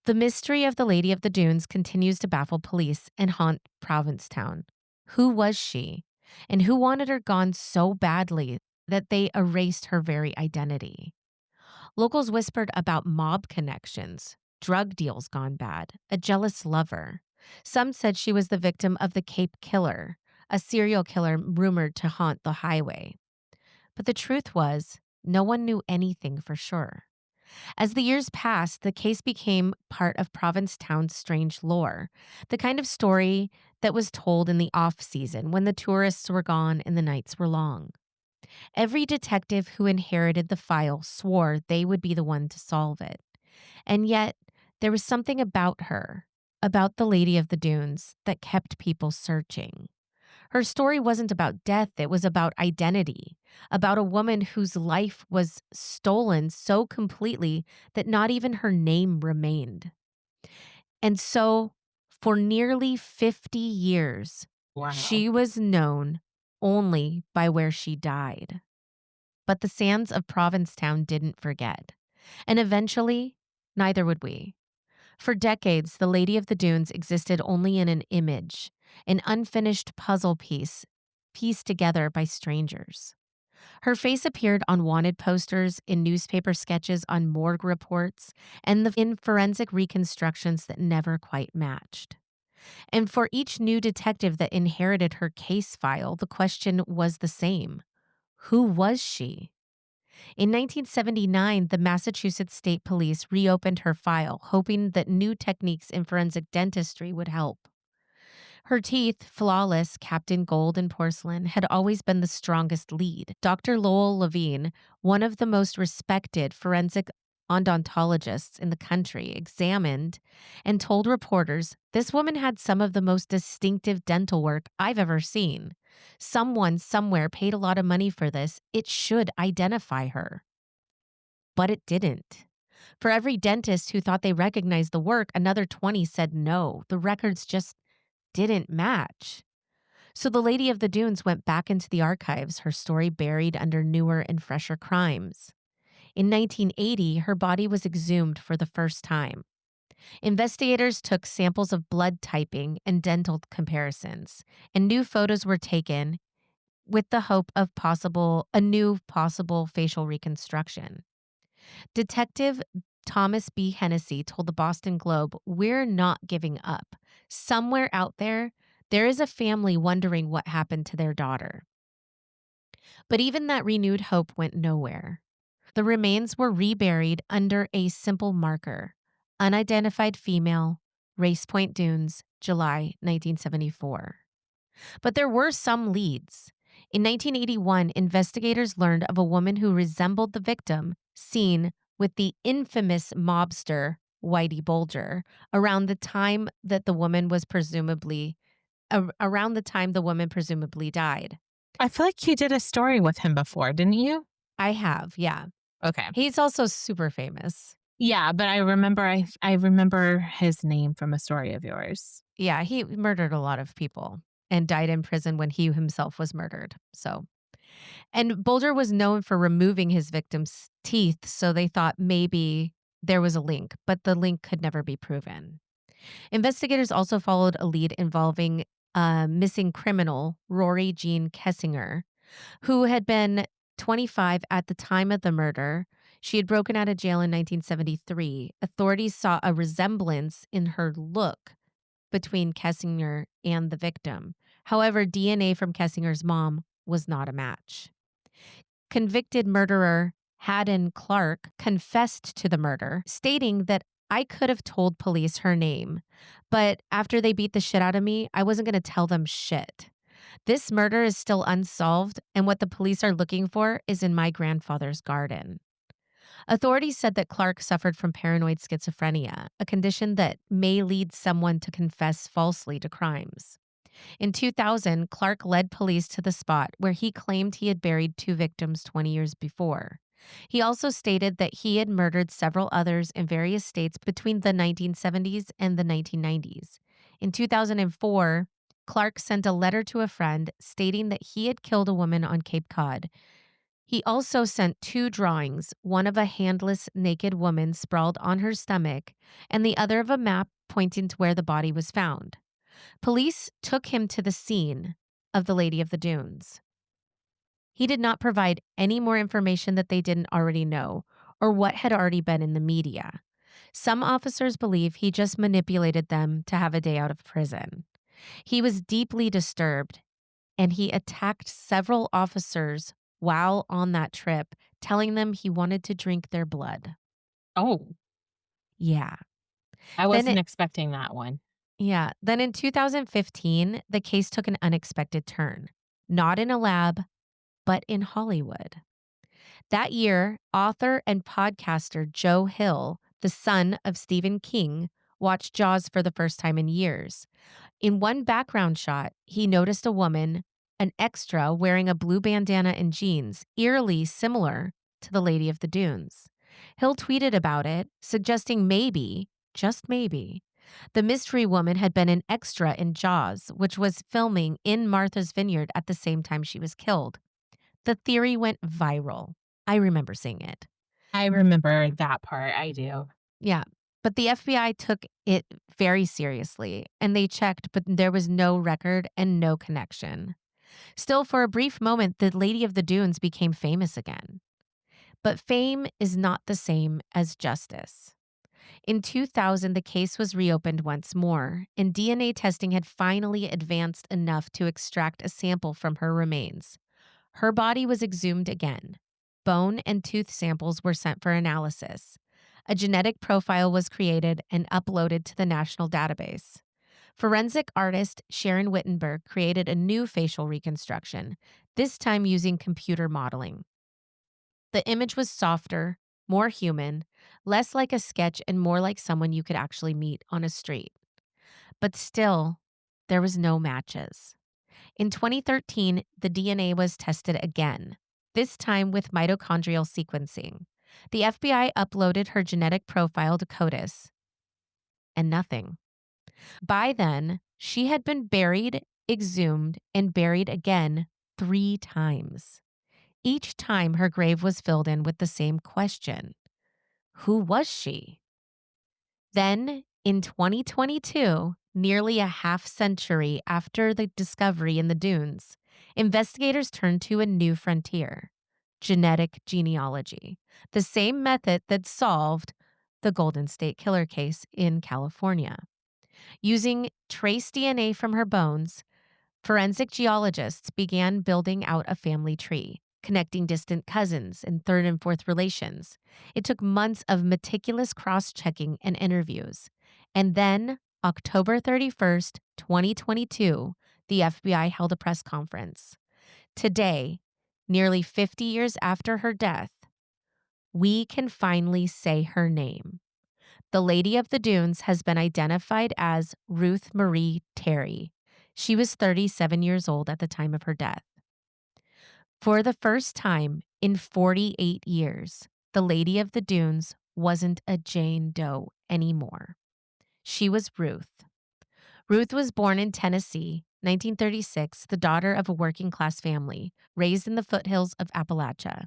"The mystery of the Lady of the Dunes continues to baffle police and haunt Provincetown. Who was she? And who wanted her gone so badly that they erased her very identity?" Locals whispered about mob connections, drug deals gone bad, a jealous lover. Some said she was the victim of the Cape Killer, a serial killer rumored to haunt the highway. But the truth was, no one knew anything for sure. As the years passed, the case became part of Provincetown's strange lore, the kind of story that was told in the off-season when the tourists were gone and the nights were long. Every detective who inherited the file swore they would be the one to solve it. And yet, there was something about her, about the Lady of the Dunes, that kept people searching. Her story wasn't about death, it was about identity, about a woman whose life was stolen so completely that not even her name remained. And so, for nearly 50 years, Wow. she was known only by where she died. But the sands of Provincetown didn't forget. And eventually, neither would we. For decades, the Lady of the Dunes existed only in an image. an unfinished puzzle piece pieced together by strangers. Her face appeared on wanted posters, in newspaper sketches, on morgue reports, and in forensic reconstructions that never quite matched. And for each new detective that inherited her case file, the question was the same. Who was she? In 1979, the Massachusetts State Police reopened her file, hoping that new techniques in forensic dentistry would help. Her teeth, flawless, capped in gold and porcelain, had always been the strongest lead. Dr. Lowell Levine, one of the most respected forensic odontologists in the country, examined and told reporters, "This woman had some of the most distinctive dental work I've ever seen. Someone somewhere paid a lot of money for this. It should identify her." But it didn't. For every dentist who thought they recognized the work, another 20 said no. The records just didn't match. So the Lady of the Dunes went back into the archives, her story buried under newer and fresher crimes. In 1980, her body was exhumed for the first time. Investigators took samples of blood typing and dental comparisons, and new photos were taken with the hope of a new possible facial reconstruction. Detective Thomas B. Hennessy told the Boston Globe, "We're not giving up. Somewhere out there, there is a family wondering what happened to their daughter." But even that renewed hope went nowhere. The remains were reburied under a simple marker: unidentified female, Race Point Dunes, July 1974. But there were some leads. In 1981, investigators learned of a woman who resembled the victim seen with the infamous mobster Whitey Bulger around the time the woman presumably died. I feel like you did a story with him before, didn't you? I have, yeah. Okay. He's also super famous. Yeah, but I remember his name from a story of yours. Yeah, he murdered a lot of people and died in prison when he himself was murdered. And Bulger was known for removing his victims' teeth, so they thought maybe there was a link, but the link could never be proven. Investigators also followed a lead involving a missing criminal, Rory Jean Kessinger, who had been 25 at the time of the murder. She had broken out of jail in 1973. Authorities saw a resemblance in her look between Kessinger and the victim. However, DNA from Kessinger's mom was not a match. Convicted murderer Haddon Clark confessed to the murder, stating that, "I could have told police her name, but after they beat the shit out of me, I wasn't going to tell them shit. This murder is still unsolved, and what the police are looking for is in my grandfather's garden." Authorities said that Clark suffered from paranoid schizophrenia, a condition that may lead someone to confess falsely to crimes. In 2000, Clark led police to the spot where he claimed he had buried 2 victims 20 years before. He also stated that he had murdered several others in various states between the 1970s and the 1990s. In 2004, Clark sent a letter to a friend stating that he had killed a woman on Cape Cod. He also sent 2 drawings, one of a handless, naked woman sprawled on her stomach, and the other of a map pointing to where the body was found. Police took him to the scene of the Lady of the Dunes. He did not provide any more information that they didn't already know or what had already been in the media. Some officers believe he just manipulated them to have a day out of prison. He was deeply disturbed, and he attacked several officers while on that trip, telling them he wanted to drink their blood. Oh, Yeah. I wasn't expecting that one. Yeah. Then in 2015, the case took an unexpected turn. Not in a lab, but in Hollywood. That year, author and podcaster Joe Hill, the son of Stephen King, watched Jaws for the first time in years. In one background shot, he noticed a woman, an extra, wearing a blue bandana and jeans, eerily similar to the Lady of the Dunes. Hill tweeted about it, suggesting maybe, just maybe, the mystery woman had been an extra in Jaws, which was filming in Martha's Vineyard at the same time she was killed. The theory went viral. I remember seeing it. I remember that part. I do. Yeah. But the FBI took it very seriously, and they checked, but there was no record and no connection. Still, for a brief moment, the Lady of the Dunes became famous again. But fame is not the same as justice. In 2000, the case was reopened once more, and DNA testing had finally advanced enough to extract a sample from her remains. Her body was exhumed again. Bone and tooth samples were sent for analysis. A genetic profile was created and uploaded to the national database. Forensic artist Sharon Wittenberg created a new facial reconstruction, this time using computer modeling. The image was softer, more human, less like a sketch and more like someone you could actually meet on a street. But still, there was no matches. In 2013, the DNA was tested again, this time with mitochondrial sequencing. The FBI uploaded her genetic profile to CODIS, and nothing. By then, she had been buried, exhumed, and buried again 3 times. Each time her grave was filled in with the same question: who was she? Then, in 2022, nearly a half century after the discovery in the dunes, investigators turned to a new frontier: genetic genealogy, the same method that solved the Golden State Killer case in California. Using trace DNA from her bones, forensic geologists began building out a family tree, connecting distant cousins and third and fourth relations. It took months of meticulous cross-checking and interviews. And then, October 31st, 2022, the FBI held a press conference. Today, nearly 50 years after her death, we can finally say her name. The Lady of the Dunes has been identified as Ruth Marie Terry. She was 37 years old at the time of her death. For the first time in 48 years, the Lady of the Dunes wasn't a Jane Doe anymore. She was Ruth. Ruth was born in Tennessee, 1936, the daughter of a working-class family, raised in the foothills of Appalachia.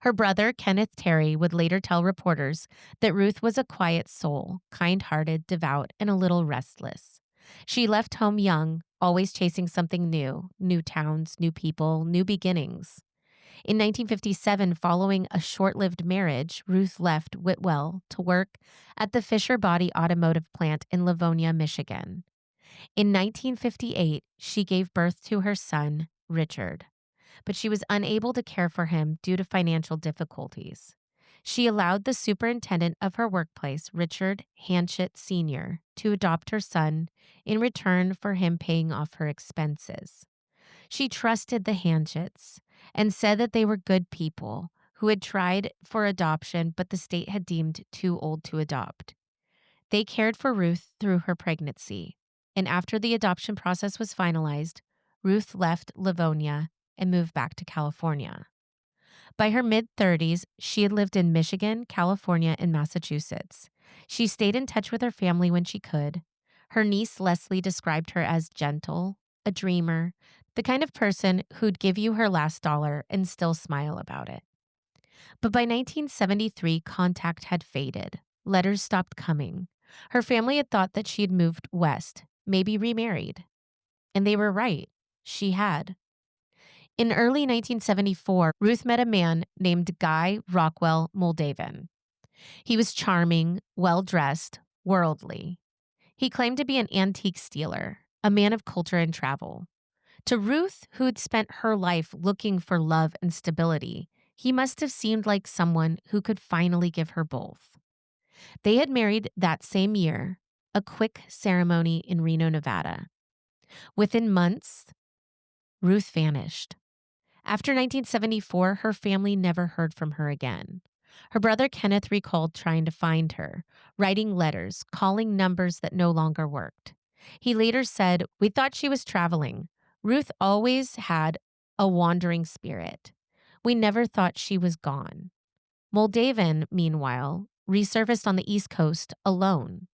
Her brother, Kenneth Terry, would later tell reporters that Ruth was a quiet soul, kind-hearted, devout, and a little restless. She left home young, always chasing something new towns, new people, new beginnings. In 1957, following a short-lived marriage, Ruth left Whitwell to work at the Fisher Body Automotive Plant in Livonia, Michigan. In 1958, she gave birth to her son, Richard, but she was unable to care for him due to financial difficulties. She allowed the superintendent of her workplace, Richard Hanchett Sr., to adopt her son in return for him paying off her expenses. She trusted the Hanchetts and said that they were good people who had tried for adoption, but the state had deemed too old to adopt. They cared for Ruth through her pregnancy, and after the adoption process was finalized, Ruth left Livonia and moved back to California. By her mid-30s, she had lived in Michigan, California, and Massachusetts. She stayed in touch with her family when she could. Her niece Leslie described her as gentle, a dreamer, the kind of person who'd give you her last dollar and still smile about it. But by 1973, contact had faded. Letters stopped coming. Her family had thought that she had moved west, maybe remarried. And they were right. She had. In early 1974, Ruth met a man named Guy Rockwell Moldavan. He was charming, well-dressed, worldly. He claimed to be an antique stealer, a man of culture and travel. To Ruth, who had spent her life looking for love and stability, he must have seemed like someone who could finally give her both. They had married that same year, a quick ceremony in Reno, Nevada. Within months, Ruth vanished. After 1974, her family never heard from her again. Her brother Kenneth recalled trying to find her, writing letters, calling numbers that no longer worked. He later said, "We thought she was traveling. Ruth always had a wandering spirit. We never thought she was gone." Moldavan, meanwhile, resurfaced on the East Coast alone.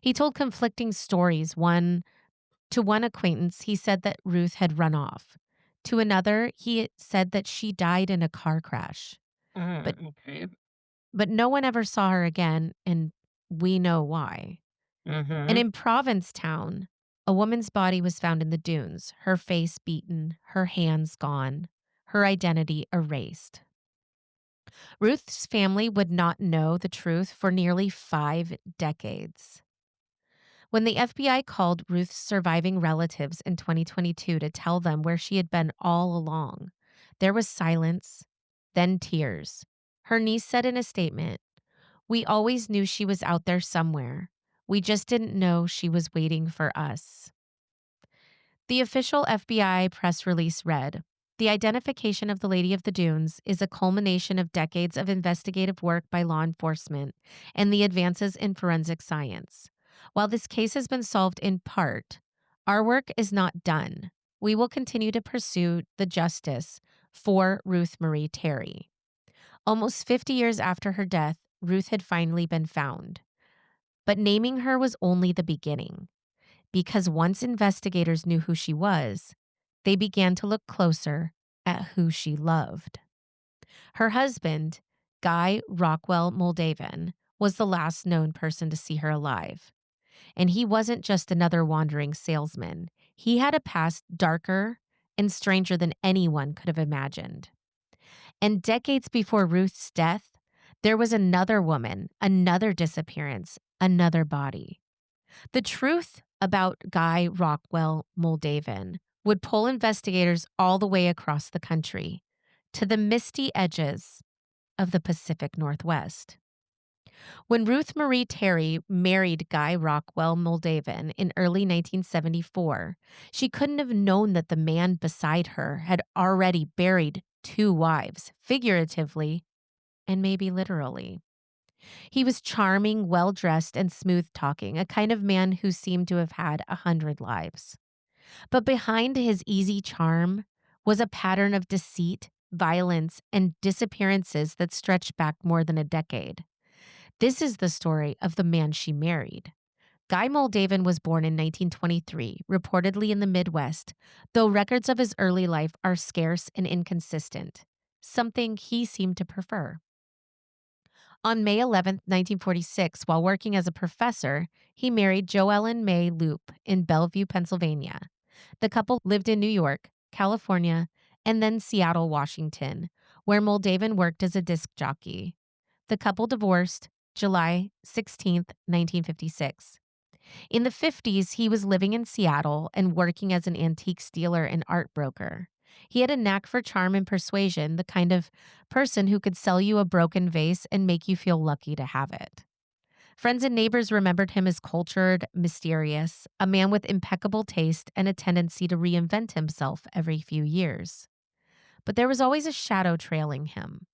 He told conflicting stories. To one acquaintance, he said that Ruth had run off. To another, he said that she died in a car crash. But Okay. but no one ever saw her again, and we know why. And Mm-hmm. in Provincetown, a woman's body was found in the dunes, her face beaten, her hands gone, her identity erased. Ruth's family would not know the truth for nearly 5 decades. When the FBI called Ruth's surviving relatives in 2022 to tell them where she had been all along, there was silence, then tears. Her niece said in a statement, "We always knew she was out there somewhere. We just didn't know she was waiting for us." The official FBI press release read, "The identification of the Lady of the Dunes is a culmination of decades of investigative work by law enforcement and the advances in forensic science. While this case has been solved in part, our work is not done. We will continue to pursue the justice for Ruth Marie Terry." Almost 50 years after her death, Ruth had finally been found. But naming her was only the beginning, because once investigators knew who she was, they began to look closer at who she loved. Her husband, Guy Rockwell Moldavan, was the last known person to see her alive. And he wasn't just another wandering salesman. He had a past darker and stranger than anyone could have imagined. And decades before Ruth's death, there was another woman, another disappearance, another body. The truth about Guy Rockwell Moldavan would pull investigators all the way across the country to the misty edges of the Pacific Northwest. When Ruth Marie Terry married Guy Rockwell Moldavan in early 1974, she couldn't have known that the man beside her had already buried 2 wives, figuratively and maybe literally. He was charming, well-dressed, and smooth-talking, a kind of man who seemed to have had 100 lives. But behind his easy charm was a pattern of deceit, violence, and disappearances that stretched back more than a decade. This is the story of the man she married. Guy Moldavan was born in 1923, reportedly in the Midwest, though records of his early life are scarce and inconsistent, something he seemed to prefer. On May 11, 1946, while working as a professor, he married Joellen May Loop in Bellevue, Pennsylvania. The couple lived in New York, California, and then Seattle, Washington, where Moldavan worked as a disc jockey. The couple divorced July 16, 1956. In the 50s, he was living in Seattle and working as an antiques dealer and art broker. He had a knack for charm and persuasion, the kind of person who could sell you a broken vase and make you feel lucky to have it. Friends and neighbors remembered him as cultured, mysterious, a man with impeccable taste and a tendency to reinvent himself every few years. But there was always a shadow trailing him.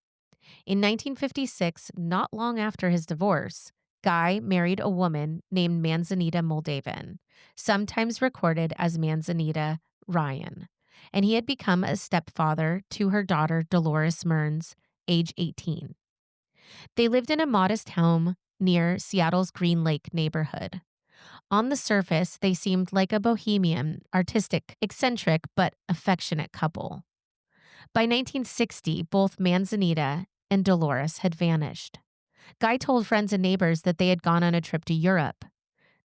In 1956, not long after his divorce, Guy married a woman named Manzanita Moldavan, sometimes recorded as Manzanita Ryan, and he had become a stepfather to her daughter Dolores Mearns, age 18. They lived in a modest home near Seattle's Green Lake neighborhood. On the surface, they seemed like a bohemian, artistic, eccentric, but affectionate couple. By 1960, both Manzanita and Dolores had vanished. Guy told friends and neighbors that they had gone on a trip to Europe,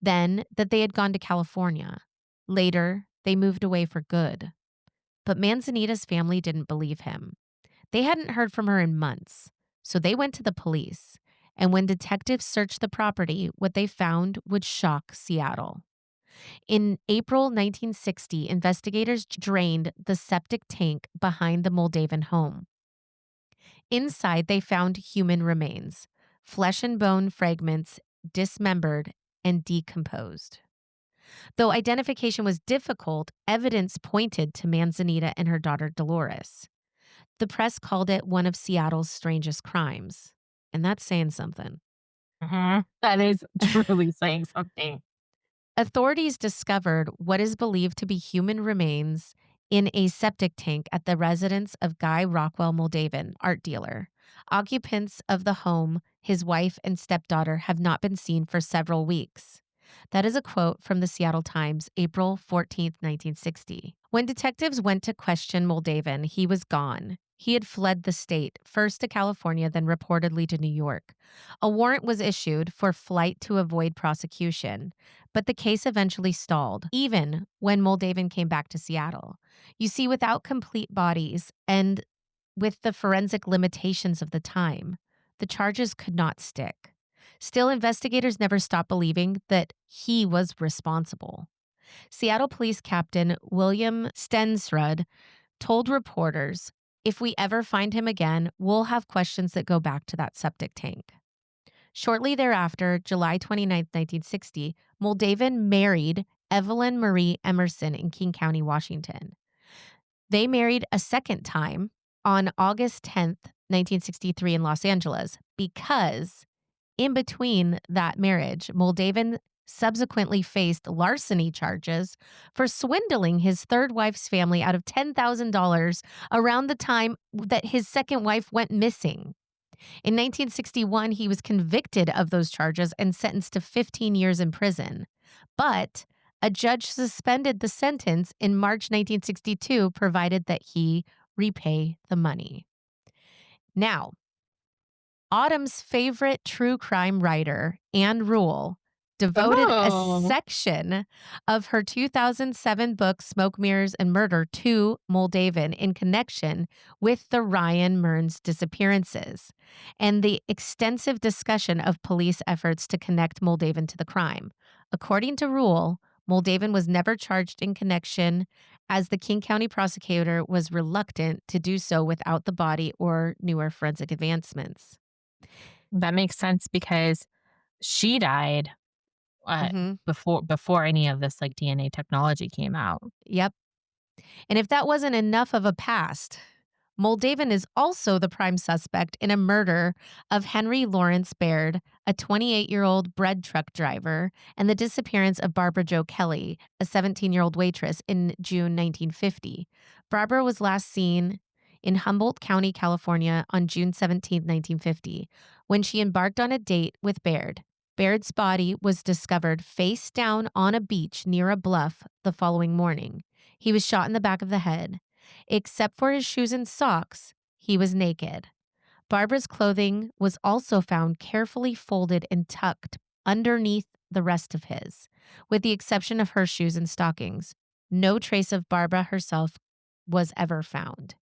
then that they had gone to California. Later, they moved away for good. But Manzanita's family didn't believe him. They hadn't heard from her in months, so they went to the police. And when detectives searched the property, what they found would shock Seattle. In April 1960, investigators drained the septic tank behind the Moldavan home. Inside, they found human remains, flesh and bone fragments dismembered and decomposed. Though identification was difficult, evidence pointed to Manzanita and her daughter Dolores. The press called it one of Seattle's strangest crimes, and that's saying something. Mm-hmm. That is truly saying something. Authorities discovered what is believed to be human remains in a septic tank at the residence of Guy Rockwell Moldavan, art dealer. Occupants of the home, his wife and stepdaughter, have not been seen for several weeks. That is a quote from the Seattle Times, April 14, 1960. When detectives went to question Moldavan, he was gone. He had fled the state, first to California, then reportedly to New York. A warrant was issued for flight to avoid prosecution, but the case eventually stalled, even when Moldavan came back to Seattle. You see, without complete bodies and with the forensic limitations of the time, the charges could not stick. Still, investigators never stopped believing that he was responsible. Seattle Police Captain William Stensrud told reporters, "If we ever find him again, we'll have questions that go back to that septic tank." Shortly thereafter, July 29, 1960, Moldavan married Evelyn Marie Emerson in King County, Washington. They married a second time on August 10th, 1963 in Los Angeles because in between that marriage, Moldavan subsequently faced larceny charges for swindling his third wife's family out of $10,000 around the time that his second wife went missing. In 1961, he was convicted of those charges and sentenced to 15 years in prison. But a judge suspended the sentence in March 1962, provided that he repay the money. Now, Autumn's favorite true crime writer, Anne Rule, devoted a Oh. section of her 2007 book, Smoke, Mirrors, and Murder, to Moldavan in connection with the Ryan Mearns disappearances and the extensive discussion of police efforts to connect Moldavan to the crime. According to Rule, Moldavan was never charged in connection, as the King County prosecutor was reluctant to do so without the body or newer forensic advancements. That makes sense because she died Mhm. before any of this like DNA technology came out. Yep. And if that wasn't enough of a past, Moldavan is also the prime suspect in a murder of Henry Lawrence Baird, a 28-year-old bread truck driver, and the disappearance of Barbara Jo Kelly, a 17-year-old waitress, in June 1950. Barbara was last seen in Humboldt County, California on June 17, 1950, when she embarked on a date with Baird. Baird's body was discovered face down on a beach near a bluff the following morning. He was shot in the back of the head. Except for his shoes and socks, he was naked. Barbara's clothing was also found carefully folded and tucked underneath the rest of his, with the exception of her shoes and stockings. No trace of Barbara herself was ever found.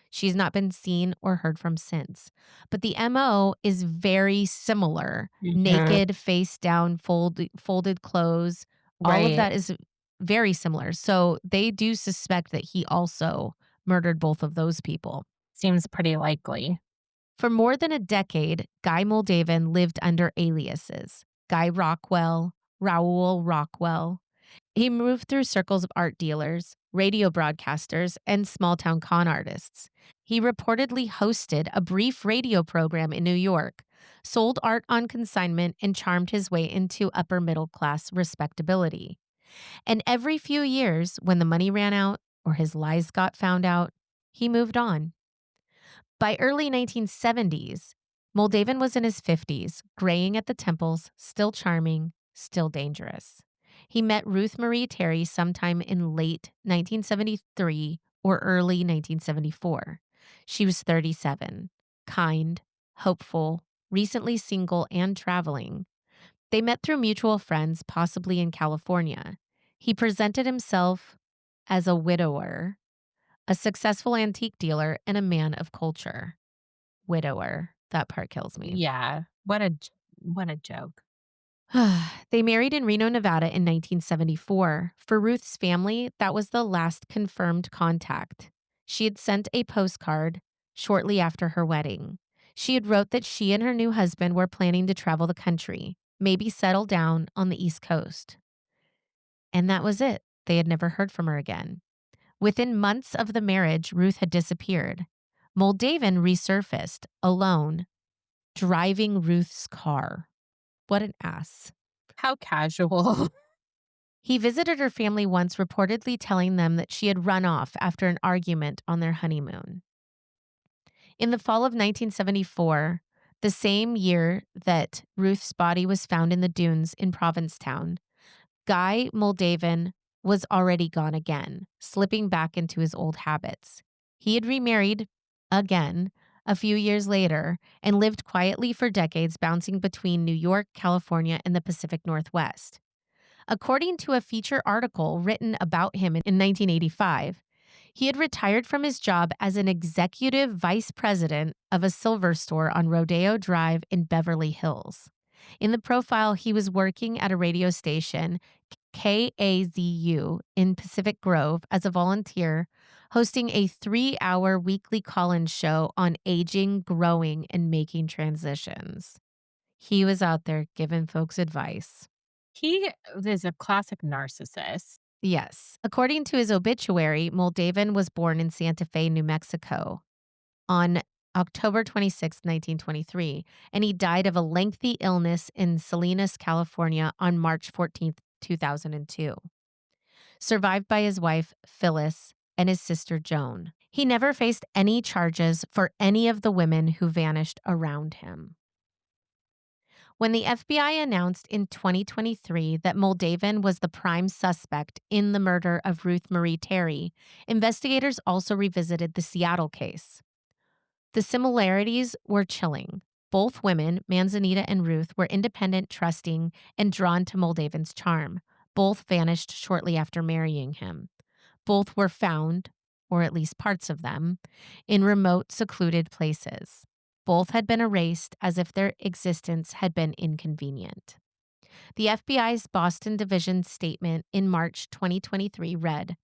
She's not been seen or heard from since. But the MO is very similar. Naked, face down, folded clothes. All of Right. that is very similar. So they do suspect that he also murdered both of those people. Seems pretty likely. For more than a decade, Guy Moldavan lived under aliases: Guy Rockwell, Raoul Rockwell. He moved through circles of art dealers, radio broadcasters, and small-town con artists. He reportedly hosted a brief radio program in New York, sold art on consignment, and charmed his way into upper-middle-class respectability. And every few years, when the money ran out or his lies got found out, he moved on. By early 1970s, Moldavan was in his 50s, graying at the temples, still charming, still dangerous. He met Ruth Marie Terry sometime in late 1973 or early 1974. She was 37, kind, hopeful, recently single, and traveling. They met through mutual friends, possibly in California. He presented himself as a widower, a successful antique dealer, and a man of culture. Widower. That part kills me. Yeah. What a joke. They married in Reno, Nevada in 1974. For Ruth's family, that was the last confirmed contact. She had sent a postcard shortly after her wedding. She had wrote that she and her new husband were planning to travel the country, maybe settle down on the East Coast. And that was it. They had never heard from her again. Within months of the marriage, Ruth had disappeared. Moldavan resurfaced, alone, driving Ruth's car. What an ass. How casual. He visited her family once, reportedly telling them that she had run off after an argument on their honeymoon. In the fall of 1974, the same year that Ruth's body was found in the dunes in Provincetown, Guy Moldavan was already gone again, slipping back into his old habits. He had remarried again a few years later and lived quietly for decades, bouncing between New York, California, and the Pacific Northwest. According to a feature article written about him in 1985, he had retired from his job as an executive vice president of a silver store on Rodeo Drive in Beverly Hills. In the profile, he was working at a radio station, KAZU, in Pacific Grove as a volunteer, hosting a 3-hour weekly call-in show on aging, growing, and making transitions. He was out there giving folks advice. He is a classic narcissist. Yes. According to his obituary, Moldavan was born in Santa Fe, New Mexico on October 26, 1923, and he died of a lengthy illness in Salinas, California on March 14, 2002. Survived by his wife, Phyllis, and his sister, Joan. He never faced any charges for any of the women who vanished around him. When the FBI announced in 2023 that Moldavan was the prime suspect in the murder of Ruth Marie Terry, investigators also revisited the Seattle case. The similarities were chilling. Both women, Manzanita and Ruth, were independent, trusting, and drawn to Moldavan's charm. Both vanished shortly after marrying him. Both were found, or at least parts of them, in remote, secluded places. Both had been erased as if their existence had been inconvenient. The FBI's Boston Division statement in March 2023 read,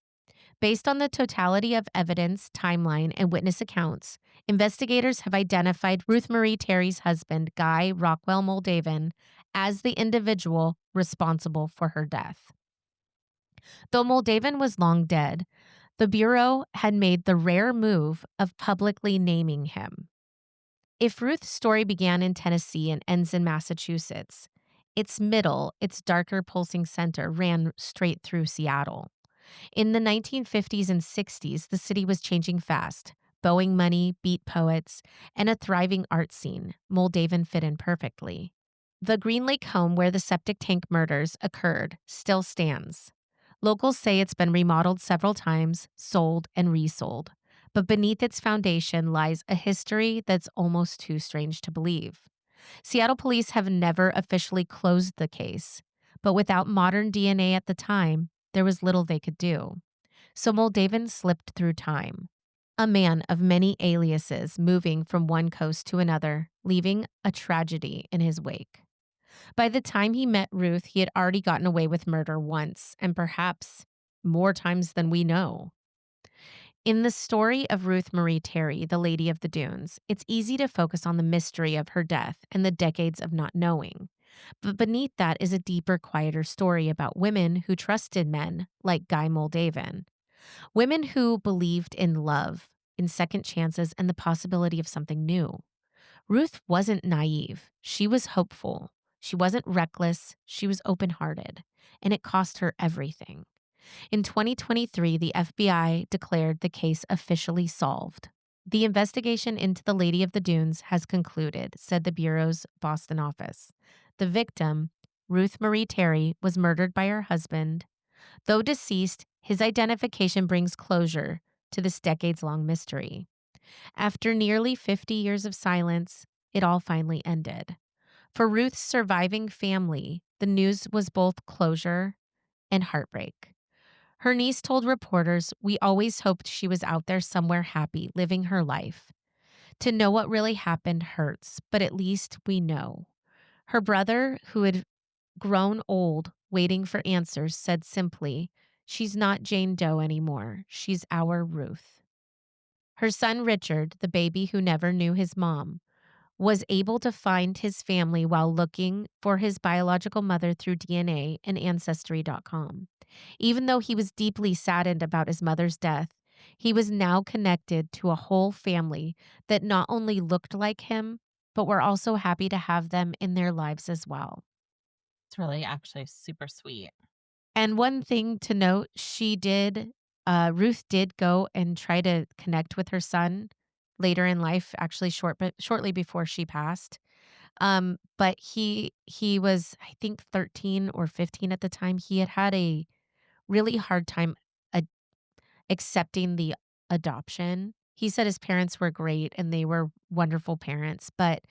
"Based on the totality of evidence, timeline, and witness accounts, investigators have identified Ruth Marie Terry's husband, Guy Rockwell Moldavan, as the individual responsible for her death." Though Moldavan was long dead, the Bureau had made the rare move of publicly naming him. If Ruth's story began in Tennessee and ends in Massachusetts, its darker pulsing center ran straight through Seattle. In the 1950s and 60s, the city was changing fast. Bowing money, beat poets, and a thriving art scene. Moldavan fit in perfectly. The Green Lake home where the septic tank murders occurred still stands. Locals say it's been remodeled several times, sold, and resold. But beneath its foundation lies a history that's almost too strange to believe. Seattle police have never officially closed the case, but without modern DNA at the time, there was little they could do. So Moldavan slipped through time. A man of many aliases moving from one coast to another, leaving a tragedy in his wake. By the time he met Ruth, he had already gotten away with murder once, and perhaps more times than we know. In the story of Ruth Marie Terry, the Lady of the Dunes, it's easy to focus on the mystery of her death and the decades of not knowing. But beneath that is a deeper, quieter story about women who trusted men like Guy Moldavan. Women who believed in love, in second chances, and the possibility of something new. Ruth wasn't naive. She was hopeful. She wasn't reckless. She was open-hearted. And it cost her everything. In 2023, the FBI declared the case officially solved. The investigation into the Lady of the Dunes has concluded, said the Bureau's Boston office. The victim, Ruth Marie Terry, was murdered by her husband. Though deceased, his identification brings closure to this decades-long mystery. After nearly 50 years of silence, it all finally ended. For Ruth's surviving family, the news was both closure and heartbreak. Her niece told reporters, "We always hoped she was out there somewhere happy, living her life. To know what really happened hurts, but at least we know." Her brother, who had grown old waiting for answers, said simply, "She's not Jane Doe anymore. She's our Ruth." Her son Richard, the baby who never knew his mom, was able to find his family while looking for his biological mother through DNA and Ancestry.com. Even though he was deeply saddened about his mother's death, he was now connected to a whole family that not only looked like him, but were also happy to have them in their lives as well. It's really actually super sweet. And one thing to note, Ruth did go and try to connect with her son later in life, actually shortly before she passed. But he was, I think, 13 or 15 at the time. He had a really hard time a accepting the adoption. He said his parents were great and they were wonderful parents, but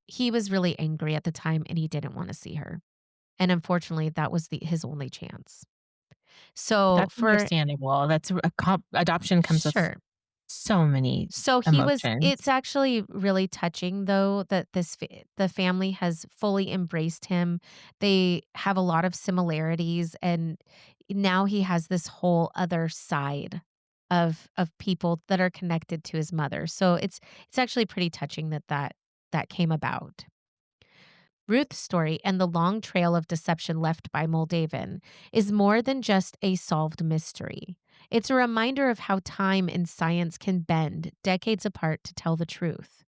he was really angry at the time and he didn't want to see her. And unfortunately, that was his only chance. So That's for understandable. That's a adoption comes with sure. so many So emotions. it's actually really touching though that the family has fully embraced him. They have a lot of similarities and now he has this whole other side of people that are connected to his mother. So it's actually pretty touching that came about. Ruth's story and the long trail of deception left by Moldavan is more than just a solved mystery. It's a reminder of how time and science can bend decades apart to tell the truth.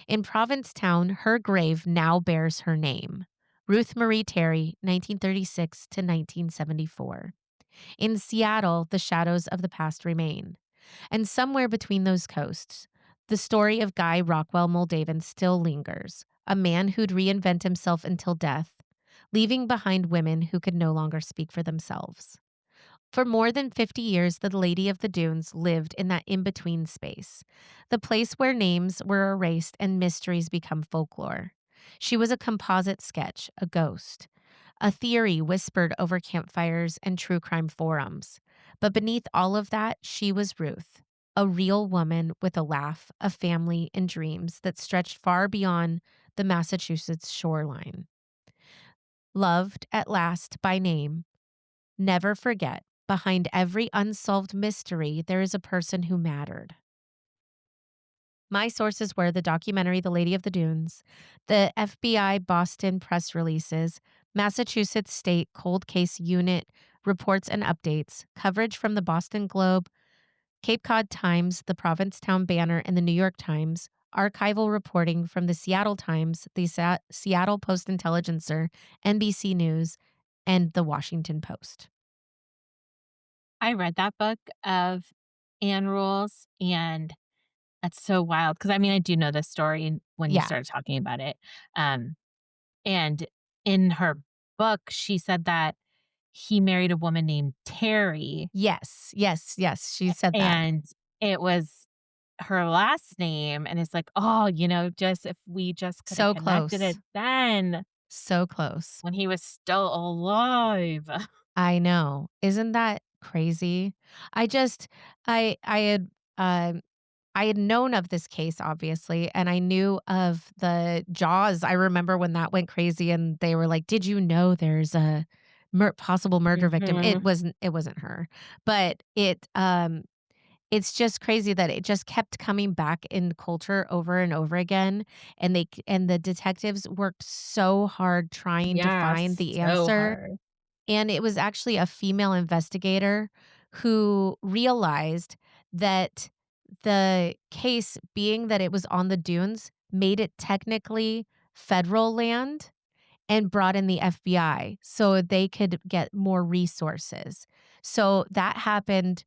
In Provincetown, her grave now bears her name. Ruth Marie Terry, 1936 to 1974. In Seattle, the shadows of the past remain. And somewhere between those coasts, the story of Guy Rockwell Moldavan still lingers, a man who'd reinvent himself until death, leaving behind women who could no longer speak for themselves. For more than 50 years, the Lady of the Dunes lived in that in between space, the place where names were erased and mysteries become folklore. She was a composite sketch, a ghost, a theory whispered over campfires and true crime forums. But beneath all of that, she was Ruth, a real woman with a laugh, a family, and dreams that stretched far beyond the Massachusetts shoreline. Loved at last by name, never forget, behind every unsolved mystery, there is a person who mattered. My sources were the documentary The Lady of the Dunes, the FBI Boston press releases, Massachusetts State Cold Case Unit reports and updates, coverage from the Boston Globe, Cape Cod Times, the Provincetown Banner, and the New York Times, archival reporting from the Seattle Times, the Seattle Post-Intelligencer, NBC News, and the Washington Post. I read that book of Anne Rules, and that's so wild because I mean, I do know this story when you Yeah. started talking about it. Um, and in her book, she said that he married a woman named Terry, Yes, yes, yes, she said that. and it was her last name, and it's like, "Oh, just if we just coulda So connected close. it then So close. when he was still alive." I know. Isn't that crazy? I just I had um I had known of this case obviously and I knew of the Jaws. I remember when that went crazy and they were like, "Did you know there's a possible murder victim?" Mhm. It wasn't her. But it's just crazy that it just kept coming back in culture over and over again and and the detectives worked so hard trying to Yeah, find the so answer hard. and it was actually a female investigator who realized that the case, being that it was on the dunes, made it technically federal land and brought in the FBI so they could get more resources. So that happened,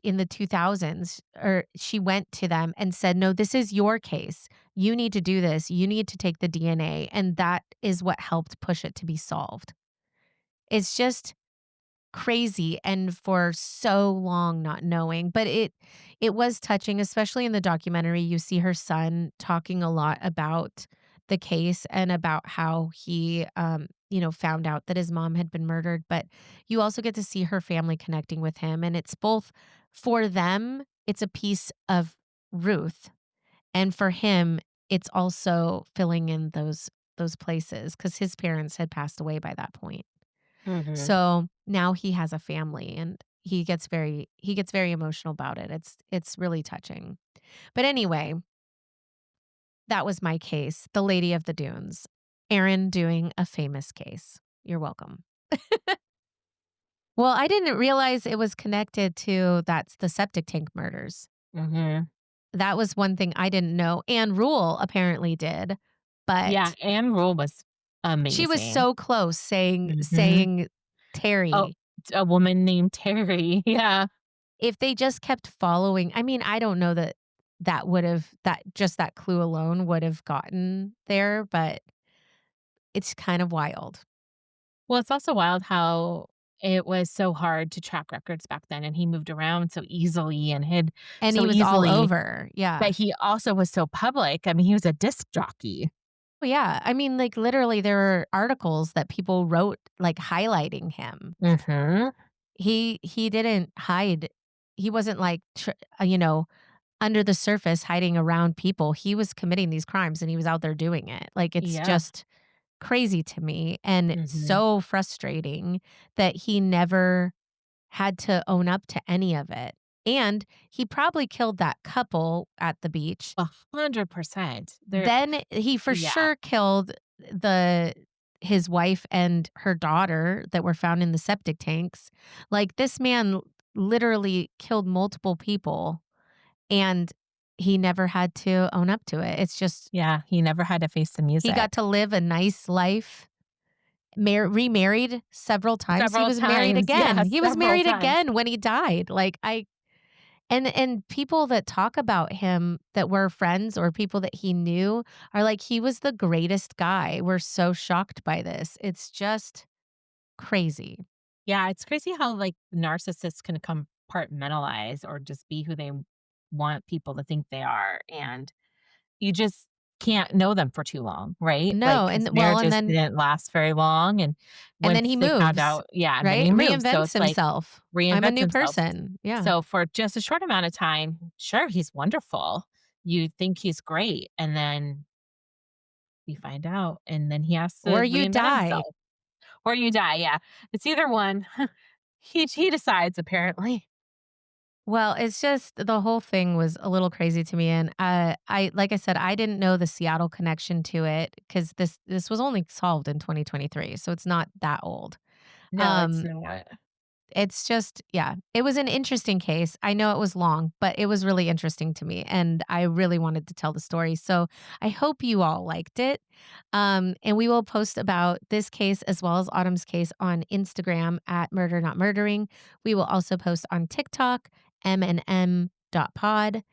in the 2000s, or she went to them and said, "No, this is your case. You need to do this. You need to take the DNA." And that is what helped push it to be solved. It's just crazy and for so long not knowing, but it was touching, especially in the documentary. You see her son talking a lot about the case and about how he, found out that his mom had been murdered, but you also get to see her family connecting with him, and it's both for them, it's a piece of Ruth, and for him, it's also filling in those places because his parents had passed away by that point. Mhm. So, now he has a family and he gets very emotional about it. It's really touching. But anyway, that was my case, The Lady of the Dunes. Erin doing a famous case. You're welcome. Well, I didn't realize it was connected to that's the septic tank murders. Mhm. That was one thing I didn't know, and Rule apparently did, Yeah, but Anne Rule was she was amazing. so close saying Mhm. saying Oh, Terry. a woman named Terry. Yeah. If they just kept following I mean, I don't know that that clue alone would have gotten there, but it's kind of wild. Well, it's also wild how it was so hard to track records back then, and he moved around so easily and hid And so he was all easily, over. Yeah. but he also was so public. I mean, he was a disc jockey. Oh, yeah. I mean, like, literally, there were articles that people wrote, like, highlighting him. Mhm. He didn't hide. He wasn't, like, under the surface hiding around people. He was committing these crimes, and he was out there doing it. Like, it's Yeah. just crazy to me and Mhm. so frustrating that he never had to own up to any of it. And he probably killed that couple at the beach. 100%. There Then he for Yeah. sure killed the his wife and her daughter that were found in the septic tanks. Like, this man literally killed multiple people, and he never had to own up to it. It's just Yeah, he never had to face the he got music. to live a nice life, remarried several times. He Several was married times. again. Yes, He was several married times. again when he died. Like, and people that talk about him that were friends or people that he knew are like, "He was the greatest guy. We're so shocked by this." It's just crazy. Yeah, it's crazy how, like, narcissists can compartmentalize or just be who they want people to think they are, and you just can't know them for too long, right? Like, No, his and well, marriages didn't last very long, and and then once he they found moves, out, yeah, and then right? he moved, so Reinvents it's like himself. "I'm a reinvents new himself. person." Yeah. So for just a short amount of time, sure, he's wonderful. You think he's great, and then you find out, and then he has to Or you reinvent die. himself. Or you die, yeah. It's either one. He decides apparently. Well, it's just the whole thing was a little crazy to me, and, I like I said, I didn't know the Seattle connection to it because this was only solved in 2023, so it's not that old. No, it's Um, not. it's just yeah, it was an interesting case. I know it was long, but it was really interesting to me, and I really wanted to tell the story, so I hope you all liked it, and we will post about this case as well as Autumn's case on Instagram at Murder Not Murdering. We will also post on TikTok, mnm.pod,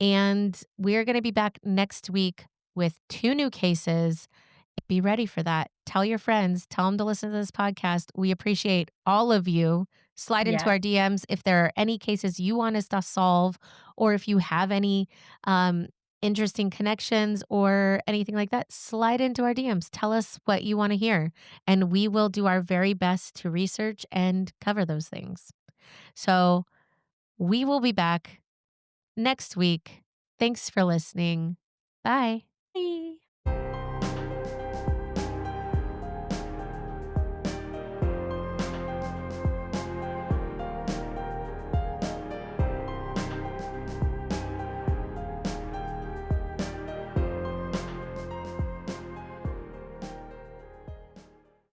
and we're gonna be back next week with 2 new cases. Be ready for that. Tell your friends, tell them to listen to this podcast. We appreciate all of you. Slide into Yeah. our DMs if there are any cases you want us to solve, or if you have any interesting connections or anything like that. Slide into our DMs. Tell us what you want to hear, and we will do our very best to research and cover those things. So we will be back next week. Thanks for listening. Bye.